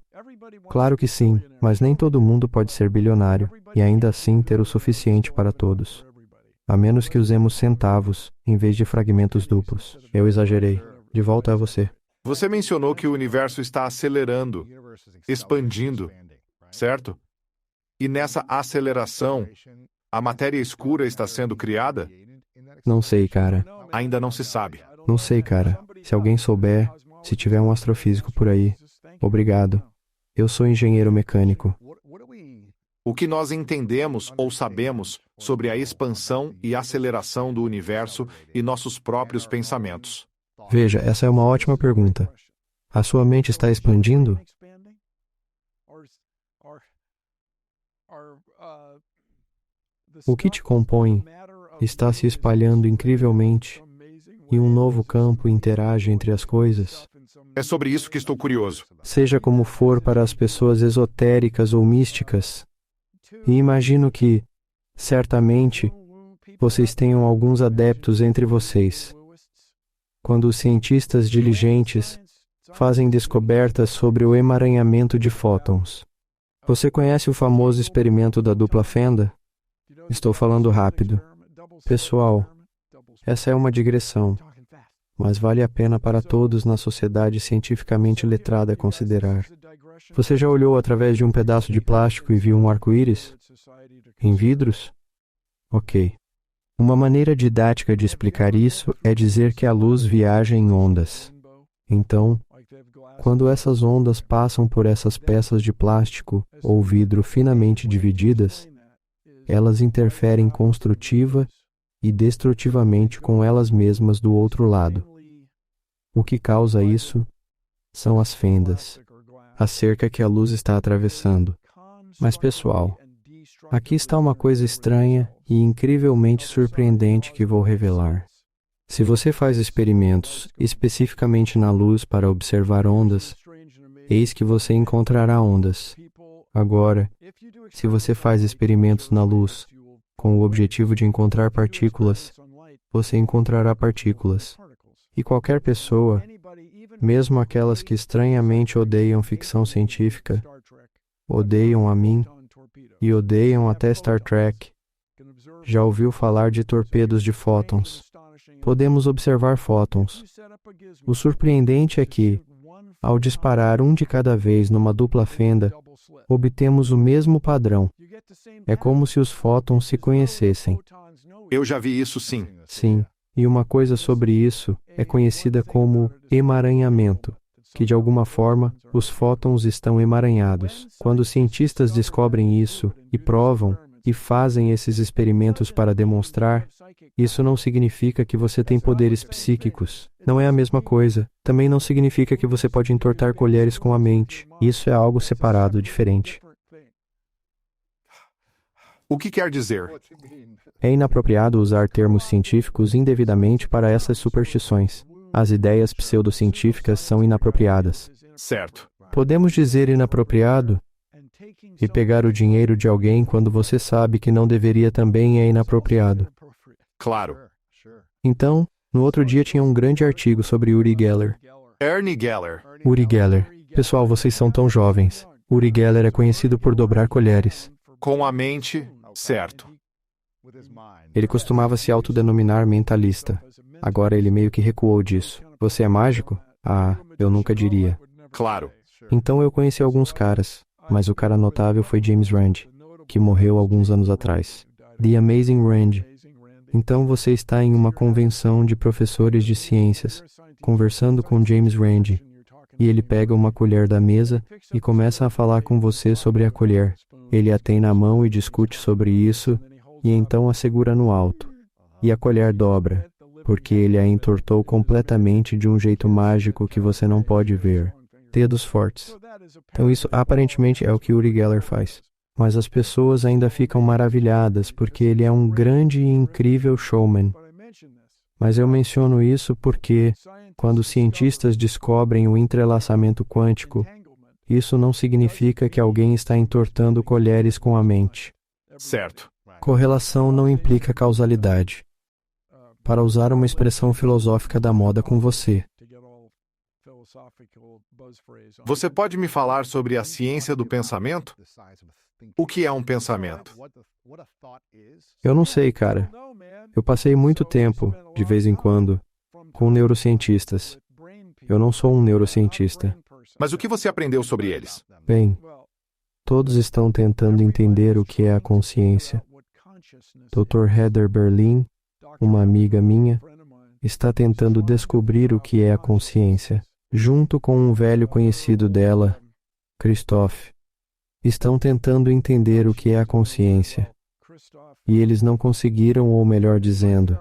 Claro que sim, mas nem todo mundo pode ser bilionário e ainda assim ter o suficiente para todos. A menos que usemos centavos em vez de fragmentos duplos. Eu exagerei. De volta a você. Você mencionou que o universo está acelerando, expandindo, certo? E nessa aceleração, a matéria escura está sendo criada? Não sei, cara. Ainda não se sabe. Não sei, cara. Se alguém souber, se tiver um astrofísico por aí, obrigado. Eu sou engenheiro mecânico. O que nós entendemos ou sabemos sobre a expansão e aceleração do universo e nossos próprios pensamentos? Veja, essa é uma ótima pergunta. A sua mente está expandindo? O que te compõe está se espalhando incrivelmente e um novo campo interage entre as coisas? É sobre isso que estou curioso. Seja como for para as pessoas esotéricas ou místicas, e imagino que, certamente, vocês tenham alguns adeptos entre vocês. Quando os cientistas diligentes fazem descobertas sobre o emaranhamento de fótons. Você conhece o famoso experimento da dupla fenda? Estou falando rápido. Pessoal, essa é uma digressão, mas vale a pena para todos na sociedade cientificamente letrada considerar. Você já olhou através de um pedaço de plástico e viu um arco-íris? Em vidros? Ok. Uma maneira didática de explicar isso é dizer que a luz viaja em ondas. Então, quando essas ondas passam por essas peças de plástico ou vidro finamente divididas, elas interferem construtiva e destrutivamente com elas mesmas do outro lado. O que causa isso são as fendas, a cerca que a luz está atravessando. Mas, pessoal, aqui está uma coisa estranha e incrivelmente surpreendente que vou revelar. Se você faz experimentos especificamente na luz para observar ondas, eis que você encontrará ondas. Agora, se você faz experimentos na luz com o objetivo de encontrar partículas, você encontrará partículas. E qualquer pessoa, mesmo aquelas que estranhamente odeiam ficção científica, odeiam a mim e odeiam até Star Trek, já ouviu falar de torpedos de fótons. Podemos observar fótons. O surpreendente é que, ao disparar um de cada vez numa dupla fenda, obtemos o mesmo padrão. É como se os fótons se conhecessem. Eu já vi isso, sim. Sim, e uma coisa sobre isso é conhecida como emaranhamento, que de alguma forma os fótons estão emaranhados. Quando os cientistas descobrem isso e provam e fazem esses experimentos para demonstrar, isso não significa que você tem poderes psíquicos. Não é a mesma coisa. Também não significa que você pode entortar colheres com a mente. Isso é algo separado, diferente. O que quer dizer? É inapropriado usar termos científicos indevidamente para essas superstições. As ideias pseudocientíficas são inapropriadas. Certo. Podemos dizer inapropriado e pegar o dinheiro de alguém quando você sabe que não deveria também é inapropriado. Claro. Então, no outro dia tinha um grande artigo sobre Uri Geller. Ernie Geller. Uri Geller. Pessoal, vocês são tão jovens. Uri Geller é conhecido por dobrar colheres. Com a mente, certo. Ele costumava se autodenominar mentalista. Agora ele meio que recuou disso. Você é mágico? Ah, eu nunca diria. Claro. Então eu conheci alguns caras, mas o cara notável foi James Rand, que morreu alguns anos atrás. The Amazing Rand. Então você está em uma convenção de professores de ciências, conversando com James Rand, e ele pega uma colher da mesa e começa a falar com você sobre a colher. Ele a tem na mão e discute sobre isso, e então a segura no alto. E a colher dobra, porque ele a entortou completamente de um jeito mágico que você não pode ver. Dedos fortes. Então isso aparentemente é o que Uri Geller faz. Mas as pessoas ainda ficam maravilhadas porque ele é um grande e incrível showman. Mas eu menciono isso porque, quando cientistas descobrem o entrelaçamento quântico, isso não significa que alguém está entortando colheres com a mente. Certo. Correlação não implica causalidade. Para usar uma expressão filosófica da moda com você. Você pode me falar sobre a ciência do pensamento? O que é um pensamento? Eu não sei, cara. Eu passei muito tempo, de vez em quando, com neurocientistas. Eu não sou um neurocientista. Mas o que você aprendeu sobre eles? Bem, todos estão tentando entender o que é a consciência. Dr. Heather Berlin, uma amiga minha, está tentando descobrir o que é a consciência, junto com um velho conhecido dela, Christoph. Estão tentando entender o que é a consciência. E eles não conseguiram, ou melhor dizendo,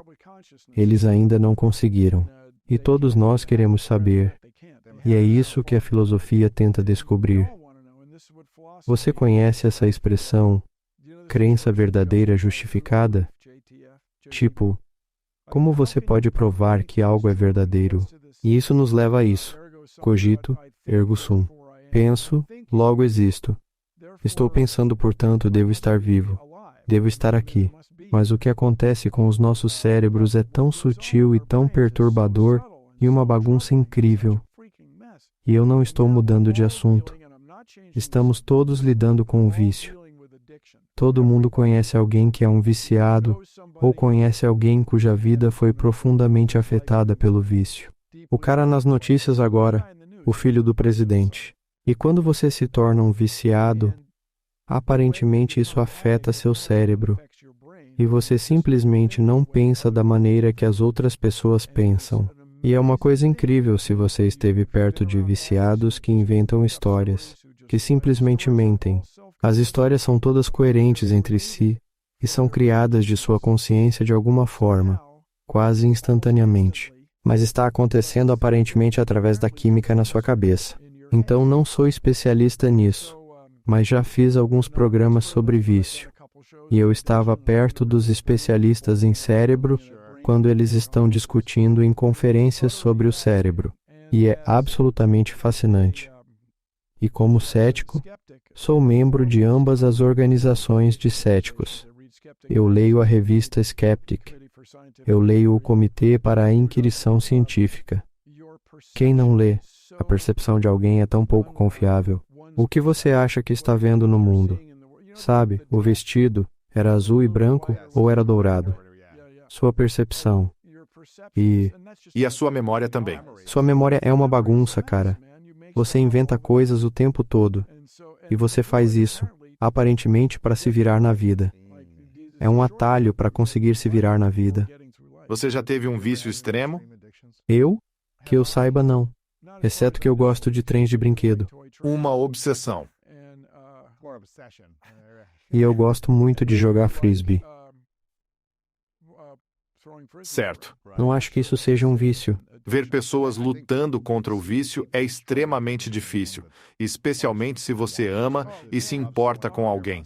eles ainda não conseguiram. E todos nós queremos saber. E é isso que a filosofia tenta descobrir. Você conhece essa expressão, crença verdadeira justificada? Tipo, como você pode provar que algo é verdadeiro? E isso nos leva a isso. Cogito, ergo sum. Penso, logo existo. Estou pensando, portanto, devo estar vivo. Devo estar aqui. Mas o que acontece com os nossos cérebros é tão sutil e tão perturbador e uma bagunça incrível. E eu não estou mudando de assunto. Estamos todos lidando com o vício. Todo mundo conhece alguém que é um viciado ou conhece alguém cuja vida foi profundamente afetada pelo vício. O cara nas notícias agora, o filho do presidente. E quando você se torna um viciado, aparentemente isso afeta seu cérebro. E você simplesmente não pensa da maneira que as outras pessoas pensam. E é uma coisa incrível se você esteve perto de viciados que inventam histórias, que simplesmente mentem. As histórias são todas coerentes entre si e são criadas de sua consciência de alguma forma, quase instantaneamente. Mas está acontecendo aparentemente através da química na sua cabeça. Então não sou especialista nisso, mas já fiz alguns programas sobre vício. E eu estava perto dos especialistas em cérebro quando eles estão discutindo em conferências sobre o cérebro. E é absolutamente fascinante. E como cético, sou membro de ambas as organizações de céticos. Eu leio a revista Skeptic. Eu leio o Comitê para a Inquirição Científica. Quem não lê? A percepção de alguém é tão pouco confiável. O que você acha que está vendo no mundo? Sabe, o vestido era azul e branco ou era dourado? Sua percepção. E a sua memória também. Sua memória é uma bagunça, cara. Você inventa coisas o tempo todo. E você faz isso, aparentemente, para se virar na vida. É um atalho para conseguir se virar na vida. Você já teve um vício extremo? Eu? Que eu saiba, não. Exceto que eu gosto de trens de brinquedo. Uma obsessão. E eu gosto muito de jogar frisbee. Certo. Não acho que isso seja um vício. Ver pessoas lutando contra o vício é extremamente difícil, especialmente se você ama e se importa com alguém.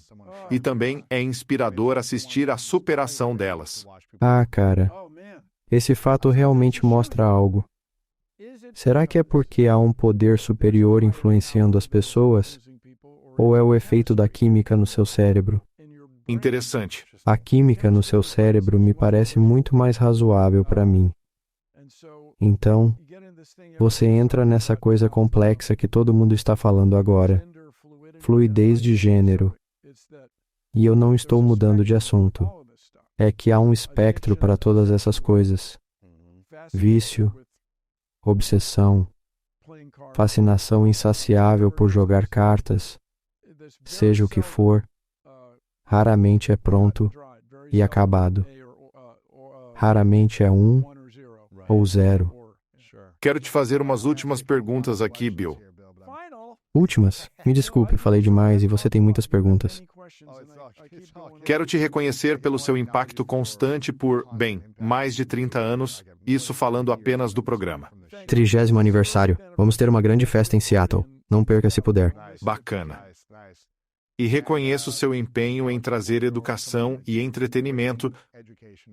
E também é inspirador assistir à superação delas. Ah, cara. Esse fato realmente mostra algo. Será que é porque há um poder superior influenciando as pessoas? Ou é o efeito da química no seu cérebro? Interessante. A química no seu cérebro me parece muito mais razoável para mim. Então, você entra nessa coisa complexa que todo mundo está falando agora. fluidez de gênero. E eu não estou mudando de assunto. É que há um espectro para todas essas coisas. Vício, obsessão, fascinação insaciável por jogar cartas, seja o que for, raramente é pronto e acabado. Raramente é 1 ou 0. Quero te fazer umas últimas perguntas aqui, Bill. Últimas? Me desculpe, falei demais e você tem muitas perguntas. Quero te reconhecer pelo seu impacto constante por, bem, mais de 30 anos, isso falando apenas do programa. 30º aniversário. Vamos ter uma grande festa em Seattle. Não perca se puder. Bacana. E reconheço seu empenho em trazer educação e entretenimento,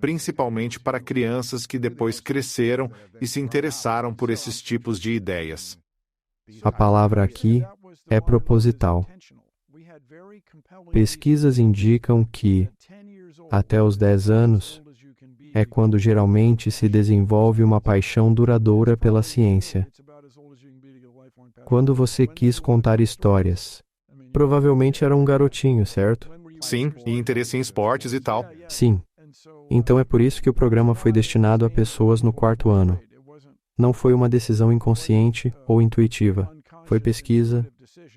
principalmente para crianças que depois cresceram e se interessaram por esses tipos de ideias. A palavra aqui é proposital. Pesquisas indicam que, até os 10 anos, é quando geralmente se desenvolve uma paixão duradoura pela ciência. Quando você quis contar histórias, provavelmente era um garotinho, certo? Sim, e interesse em esportes e tal. Sim. Então é por isso que o programa foi destinado a pessoas no 4º ano. Não foi uma decisão inconsciente ou intuitiva. Foi pesquisa,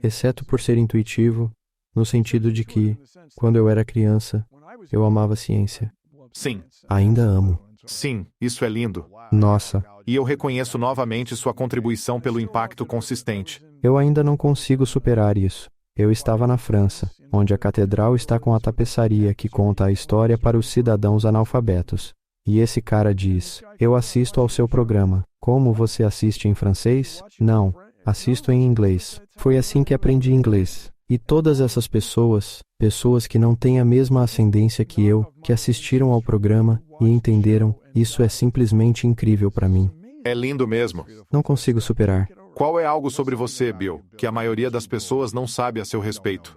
exceto por ser intuitivo, no sentido de que, quando eu era criança, eu amava ciência. Sim. Ainda amo. Sim, isso é lindo. Nossa, E eu reconheço novamente sua contribuição pelo impacto consistente. eu ainda não consigo superar isso. Eu estava na França, onde a catedral está com a tapeçaria que conta a história para os cidadãos analfabetos. E esse cara diz: eu assisto ao seu programa. Como você assiste em francês? Não, assisto em inglês. Foi assim que aprendi inglês. E todas essas pessoas que não têm a mesma ascendência que eu, que assistiram ao programa e entenderam, isso é simplesmente incrível para mim. É lindo mesmo. Não consigo superar. Qual é algo sobre você, Bill, que a maioria das pessoas não sabe a seu respeito?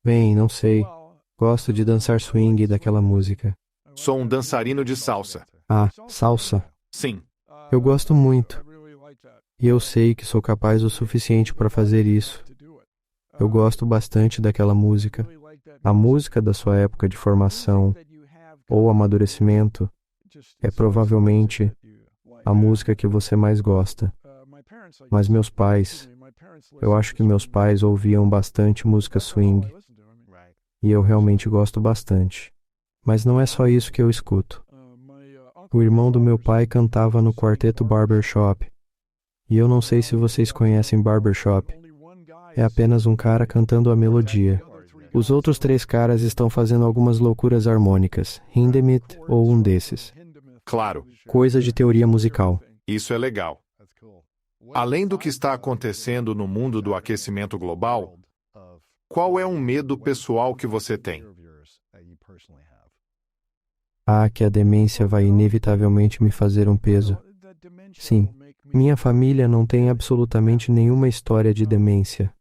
Bem, não sei. Gosto de dançar swing daquela música. Sou um dançarino de salsa. Ah, salsa. Sim. Eu gosto muito. E eu sei que sou capaz o suficiente para fazer isso. Eu gosto bastante daquela música. A música da sua época de formação ou amadurecimento é provavelmente a música que você mais gosta. Mas meus pais, eu acho que meus pais ouviam bastante música swing. E eu realmente gosto bastante. Mas não é só isso que eu escuto. O irmão do meu pai cantava no quarteto Barbershop. E eu não sei se vocês conhecem Barbershop. É apenas um cara cantando a melodia. Os outros 3 caras estão fazendo algumas loucuras harmônicas. Hindemith ou um desses. Claro. Coisa de teoria musical. Isso é legal. Além do que está acontecendo no mundo do aquecimento global, qual é um medo pessoal que você tem? Que a demência vai inevitavelmente me fazer um peso. Sim, minha família não tem absolutamente nenhuma história de demência.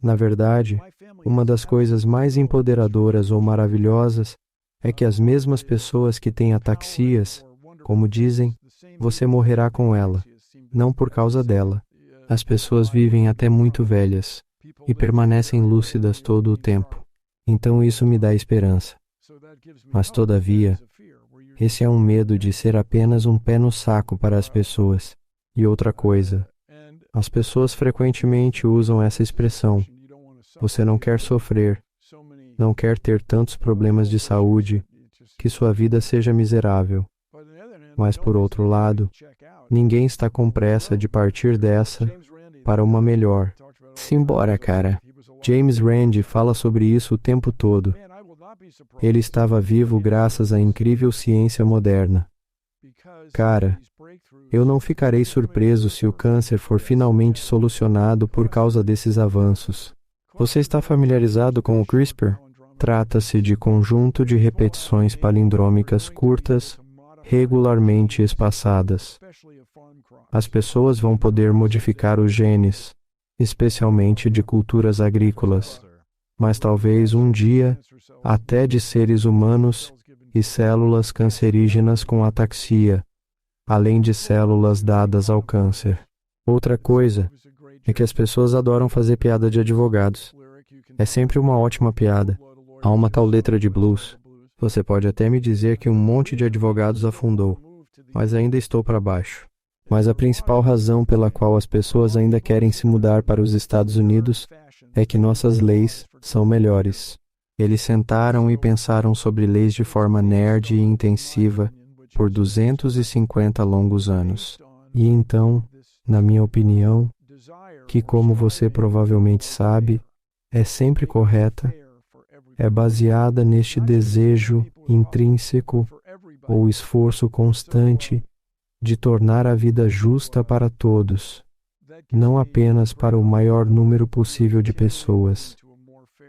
Na verdade, uma das coisas mais empoderadoras ou maravilhosas é que as mesmas pessoas que têm ataxias, como dizem, você morrerá com ela, não por causa dela. As pessoas vivem até muito velhas e permanecem lúcidas todo o tempo. Então isso me dá esperança. Mas, todavia, esse é um medo de ser apenas um pé no saco para as pessoas. E outra coisa, as pessoas frequentemente usam essa expressão: você não quer sofrer, não quer ter tantos problemas de saúde, que sua vida seja miserável. Mas, por outro lado, ninguém está com pressa de partir dessa para uma melhor. Simbora, cara. James Randi fala sobre isso o tempo todo. Ele estava vivo graças à incrível ciência moderna. Cara, eu não ficarei surpreso se o câncer for finalmente solucionado por causa desses avanços. Você está familiarizado com o CRISPR? Trata-se de conjunto de repetições palindrômicas curtas, regularmente espaçadas. As pessoas vão poder modificar os genes, especialmente de culturas agrícolas, mas talvez um dia até de seres humanos e células cancerígenas com ataxia, além de células dadas ao câncer. Outra coisa é que as pessoas adoram fazer piada de advogados. É sempre uma ótima piada. Há uma tal letra de blues. Você pode até me dizer que um monte de advogados afundou, mas ainda estou para baixo. Mas a principal razão pela qual as pessoas ainda querem se mudar para os Estados Unidos é que nossas leis são melhores. Eles sentaram e pensaram sobre leis de forma nerd e intensiva por 250 longos anos. E então, na minha opinião, que como você provavelmente sabe, é sempre correta, é baseada neste desejo intrínseco ou esforço constante de tornar a vida justa para todos, não apenas para o maior número possível de pessoas,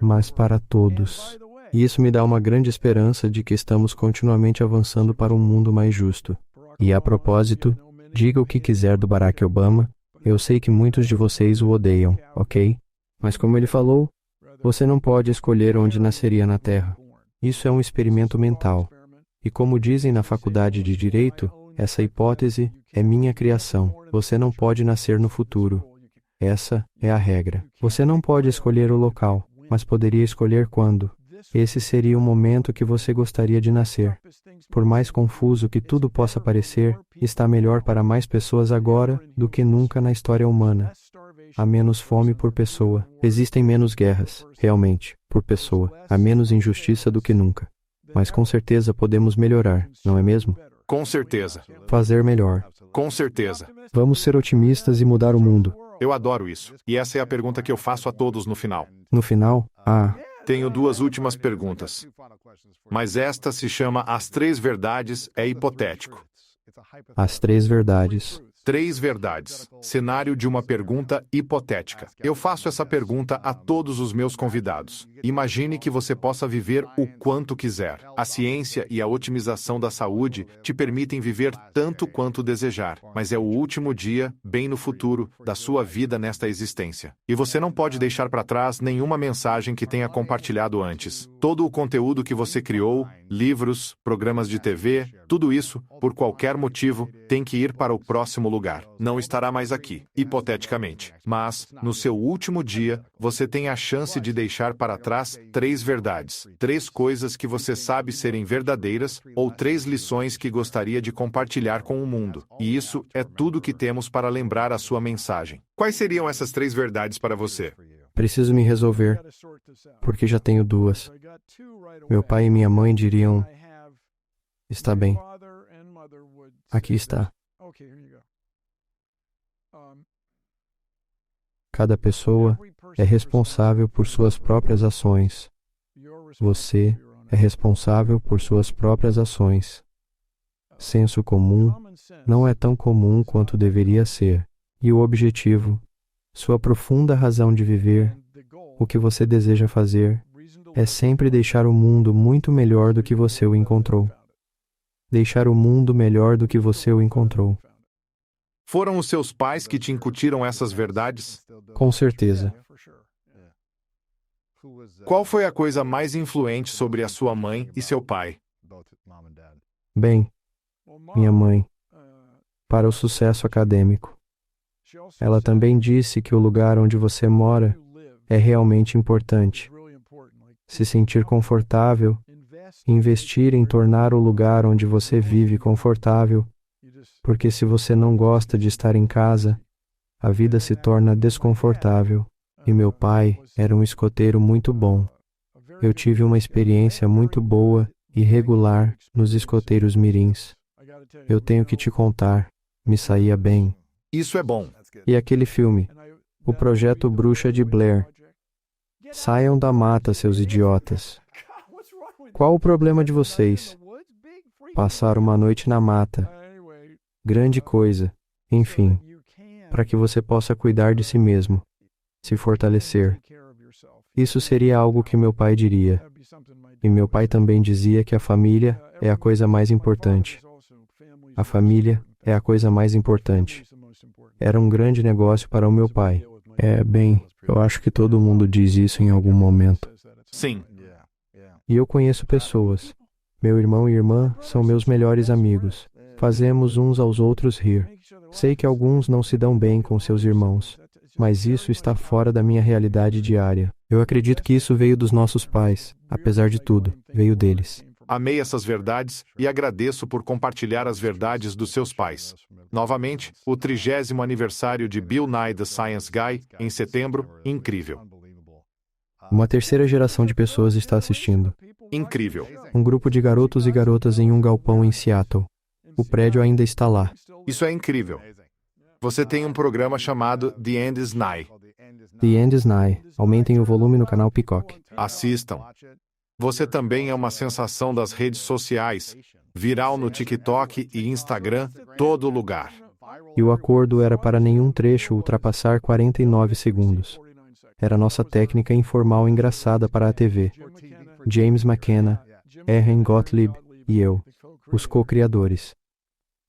mas para todos. E isso me dá uma grande esperança de que estamos continuamente avançando para um mundo mais justo. E a propósito, diga o que quiser do Barack Obama, eu sei que muitos de vocês o odeiam, ok? Mas como ele falou, você não pode escolher onde nasceria na Terra. Isso é um experimento mental. E como dizem na faculdade de Direito, essa hipótese é minha criação. Você não pode nascer no futuro. Essa é a regra. Você não pode escolher o local, mas poderia escolher quando. Esse seria o momento que você gostaria de nascer. Por mais confuso que tudo possa parecer, está melhor para mais pessoas agora do que nunca na história humana. Há menos fome por pessoa. Existem menos guerras, realmente, por pessoa. Há menos injustiça do que nunca. Mas com certeza podemos melhorar, não é mesmo? Com certeza. Fazer melhor. Com certeza. Vamos ser otimistas e mudar o mundo. Eu adoro isso. E essa é a pergunta que eu faço a todos no final. No final, Tenho duas últimas perguntas. Mas esta se chama As Três Verdades, é hipotético. as 3 verdades. 3 verdades. Cenário de uma pergunta hipotética. Eu faço essa pergunta a todos os meus convidados. Imagine que você possa viver o quanto quiser. A ciência e a otimização da saúde te permitem viver tanto quanto desejar, mas é o último dia, bem no futuro, da sua vida nesta existência. E você não pode deixar para trás nenhuma mensagem que tenha compartilhado antes. Todo o conteúdo que você criou, livros, programas de TV, tudo isso, por qualquer motivo, tem que ir para o próximo lugar. Não estará mais aqui, hipoteticamente. Mas, no seu último dia, você tem a chance de deixar para trás 3 verdades, 3 coisas que você sabe serem verdadeiras ou 3 lições que gostaria de compartilhar com o mundo. E isso é tudo que temos para lembrar a sua mensagem. Quais seriam essas 3 verdades para você? Preciso me resolver, porque já tenho 2. Meu pai e minha mãe diriam, está bem. Aqui está. Cada pessoa é responsável por suas próprias ações. Você é responsável por suas próprias ações. Senso comum não é tão comum quanto deveria ser. E o objetivo, sua profunda razão de viver, o que você deseja fazer, é sempre deixar o mundo muito melhor do que você o encontrou. Deixar o mundo melhor do que você o encontrou. Foram os seus pais que te incutiram essas verdades? Com certeza. Qual foi a coisa mais influente sobre a sua mãe e seu pai? Bem, minha mãe, para o sucesso acadêmico. Ela também disse que o lugar onde você mora é realmente importante. Se sentir confortável, investir em tornar o lugar onde você vive confortável, porque se você não gosta de estar em casa, a vida se torna desconfortável. E meu pai era um escoteiro muito bom. Eu tive uma experiência muito boa e regular nos escoteiros mirins. Eu tenho que te contar, me saía bem. Isso é bom. E aquele filme, o Projeto Bruxa de Blair. Saiam da mata, seus idiotas. Qual o problema de vocês? Passar uma noite na mata. Grande coisa. Enfim, para que você possa cuidar de si mesmo, se fortalecer. Isso seria algo que meu pai diria. E meu pai também dizia que a família é a coisa mais importante. A família é a coisa mais importante. Era um grande negócio para o meu pai. Bem, eu acho que todo mundo diz isso em algum momento. Sim. E eu conheço pessoas. Meu irmão e irmã são meus melhores amigos. Fazemos uns aos outros rir. Sei que alguns não se dão bem com seus irmãos. mas isso está fora da minha realidade diária. Eu acredito que isso veio dos nossos pais. Apesar de tudo, veio deles. Amei essas verdades e agradeço por compartilhar as verdades dos seus pais. Novamente, o 30º aniversário de Bill Nye the Science Guy, em setembro, incrível. Uma terceira geração de pessoas está assistindo. Incrível. Um grupo de garotos e garotas em um galpão em Seattle. O prédio ainda está lá. Isso é incrível. Você tem um programa chamado The End is Nigh. The End is Nigh. Aumentem o volume no canal Peacock. Assistam. Você também é uma sensação das redes sociais, viral no TikTok e Instagram, todo lugar. E o acordo era para nenhum trecho ultrapassar 49 segundos. Era nossa técnica informal engraçada para a TV. James McKenna, Erin Gottlieb e eu, os co-criadores.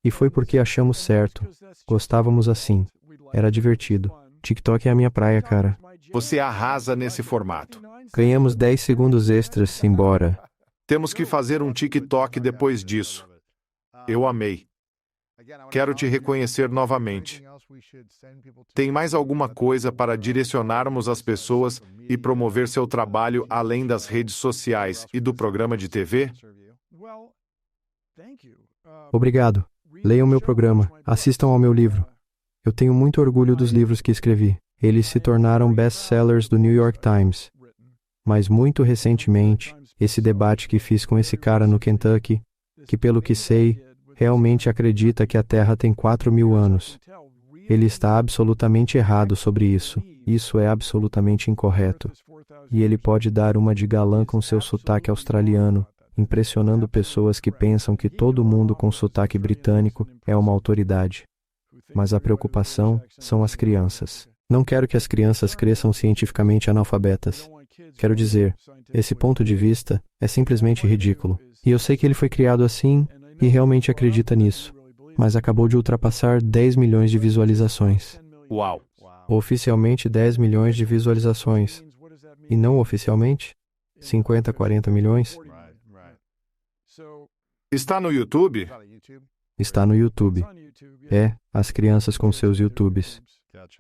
E foi porque achamos certo. Gostávamos assim. Era divertido. TikTok é a minha praia, cara. Você arrasa nesse formato. Ganhamos 10 segundos extras, embora. Temos que fazer um TikTok depois disso. Eu amei. Quero te reconhecer novamente. Tem mais alguma coisa para direcionarmos as pessoas e promover seu trabalho além das redes sociais e do programa de TV? Obrigado. Leiam meu programa. Assistam ao meu livro. Eu tenho muito orgulho dos livros que escrevi. Eles se tornaram best-sellers do New York Times. Mas muito recentemente, esse debate que fiz com esse cara no Kentucky, que pelo que sei, realmente acredita que a Terra tem 4.000 anos. Ele está absolutamente errado sobre isso. Isso é absolutamente incorreto. E ele pode dar uma de galã com seu sotaque australiano, impressionando pessoas que pensam que todo mundo com sotaque britânico é uma autoridade. Mas a preocupação são as crianças. Não quero que as crianças cresçam cientificamente analfabetas. Quero dizer, esse ponto de vista é simplesmente ridículo. E eu sei que ele foi criado assim e realmente acredita nisso. Mas acabou de ultrapassar 10 milhões de visualizações. Uau! Oficialmente 10 milhões de visualizações. E não oficialmente? 50, 40 milhões? Está no YouTube? Está no YouTube. As crianças com seus YouTubes.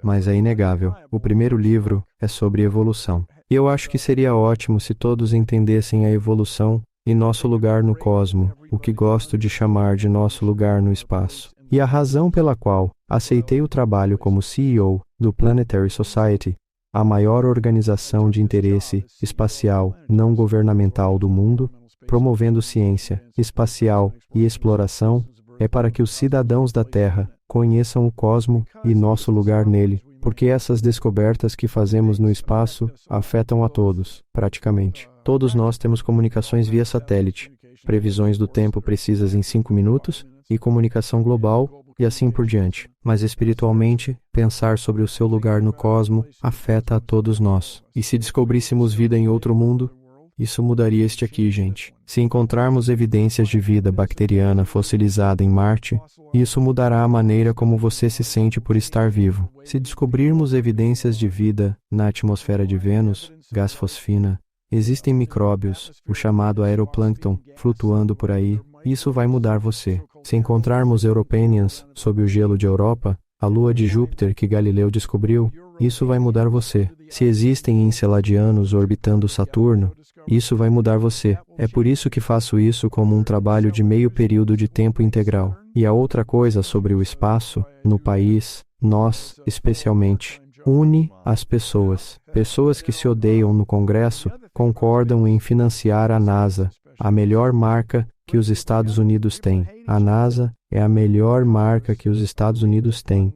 Mas é inegável. O primeiro livro é sobre evolução. E eu acho que seria ótimo se todos entendessem a evolução e nosso lugar no cosmo, o que gosto de chamar de nosso lugar no espaço. E a razão pela qual aceitei o trabalho como CEO do Planetary Society, a maior organização de interesse espacial não governamental do mundo, promovendo ciência espacial e exploração, é para que os cidadãos da Terra conheçam o cosmo e nosso lugar nele, porque essas descobertas que fazemos no espaço afetam a todos, praticamente. Todos nós temos comunicações via satélite, previsões do tempo precisas em 5 minutos e comunicação global e assim por diante. Mas espiritualmente, pensar sobre o seu lugar no cosmo afeta a todos nós. E se descobríssemos vida em outro mundo, isso mudaria este aqui, gente. Se encontrarmos evidências de vida bacteriana fossilizada em Marte, isso mudará a maneira como você se sente por estar vivo. Se descobrirmos evidências de vida na atmosfera de Vênus, gás fosfina, existem micróbios, o chamado aeroplâncton, flutuando por aí, isso vai mudar você. Se encontrarmos Europenians sob o gelo de Europa, a lua de Júpiter que Galileu descobriu, isso vai mudar você. Se existem enceladianos orbitando Saturno, isso vai mudar você. É por isso que faço isso como um trabalho de meio período de tempo integral. E a outra coisa sobre o espaço, no país, nós, especialmente, une as pessoas. Pessoas que se odeiam no Congresso concordam em financiar a NASA, a melhor marca que os Estados Unidos têm. A NASA é a melhor marca que os Estados Unidos têm.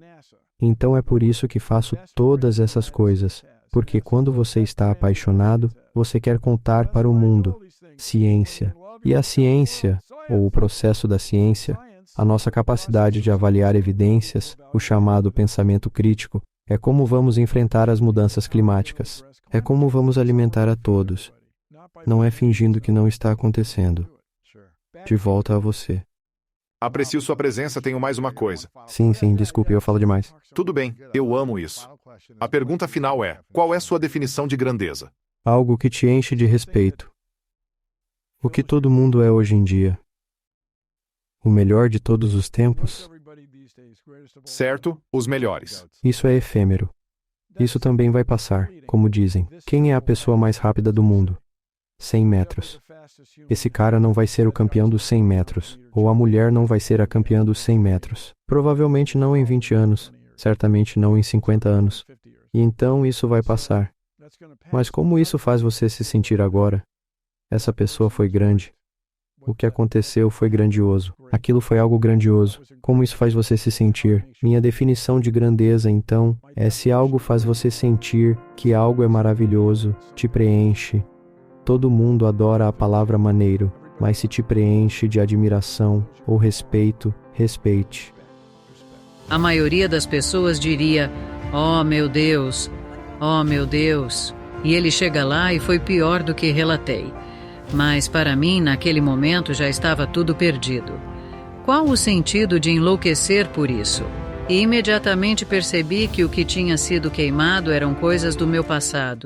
Então é por isso que faço todas essas coisas, porque quando você está apaixonado, você quer contar para o mundo. Ciência. E a ciência, ou o processo da ciência, a nossa capacidade de avaliar evidências, o chamado pensamento crítico, é como vamos enfrentar as mudanças climáticas. É como vamos alimentar a todos. Não é fingindo que não está acontecendo. De volta a você. Aprecio sua presença, tenho mais uma coisa. Sim, desculpe, eu falo demais. Tudo bem, eu amo isso. A pergunta final é: qual é sua definição de grandeza? Algo que te enche de respeito. O que todo mundo é hoje em dia. O melhor de todos os tempos. Certo, os melhores. Isso é efêmero. Isso também vai passar, como dizem. Quem é a pessoa mais rápida do mundo? 100 metros. Esse cara não vai ser o campeão dos 100 metros, ou a mulher não vai ser a campeã dos 100 metros. Provavelmente não em 20 anos, certamente não em 50 anos. E então isso vai passar. Mas como isso faz você se sentir agora? Essa pessoa foi grande. O que aconteceu foi grandioso. Aquilo foi algo grandioso. Como isso faz você se sentir? Minha definição de grandeza, então, é se algo faz você sentir que algo é maravilhoso, te preenche. Todo mundo adora a palavra maneiro, mas se te preenche de admiração ou respeito, respeite. A maioria das pessoas diria: "Oh, meu Deus! Oh, meu Deus!" E ele chega lá e foi pior do que relatei. Mas para mim, naquele momento, já estava tudo perdido. Qual o sentido de enlouquecer por isso? E imediatamente percebi que o que tinha sido queimado eram coisas do meu passado.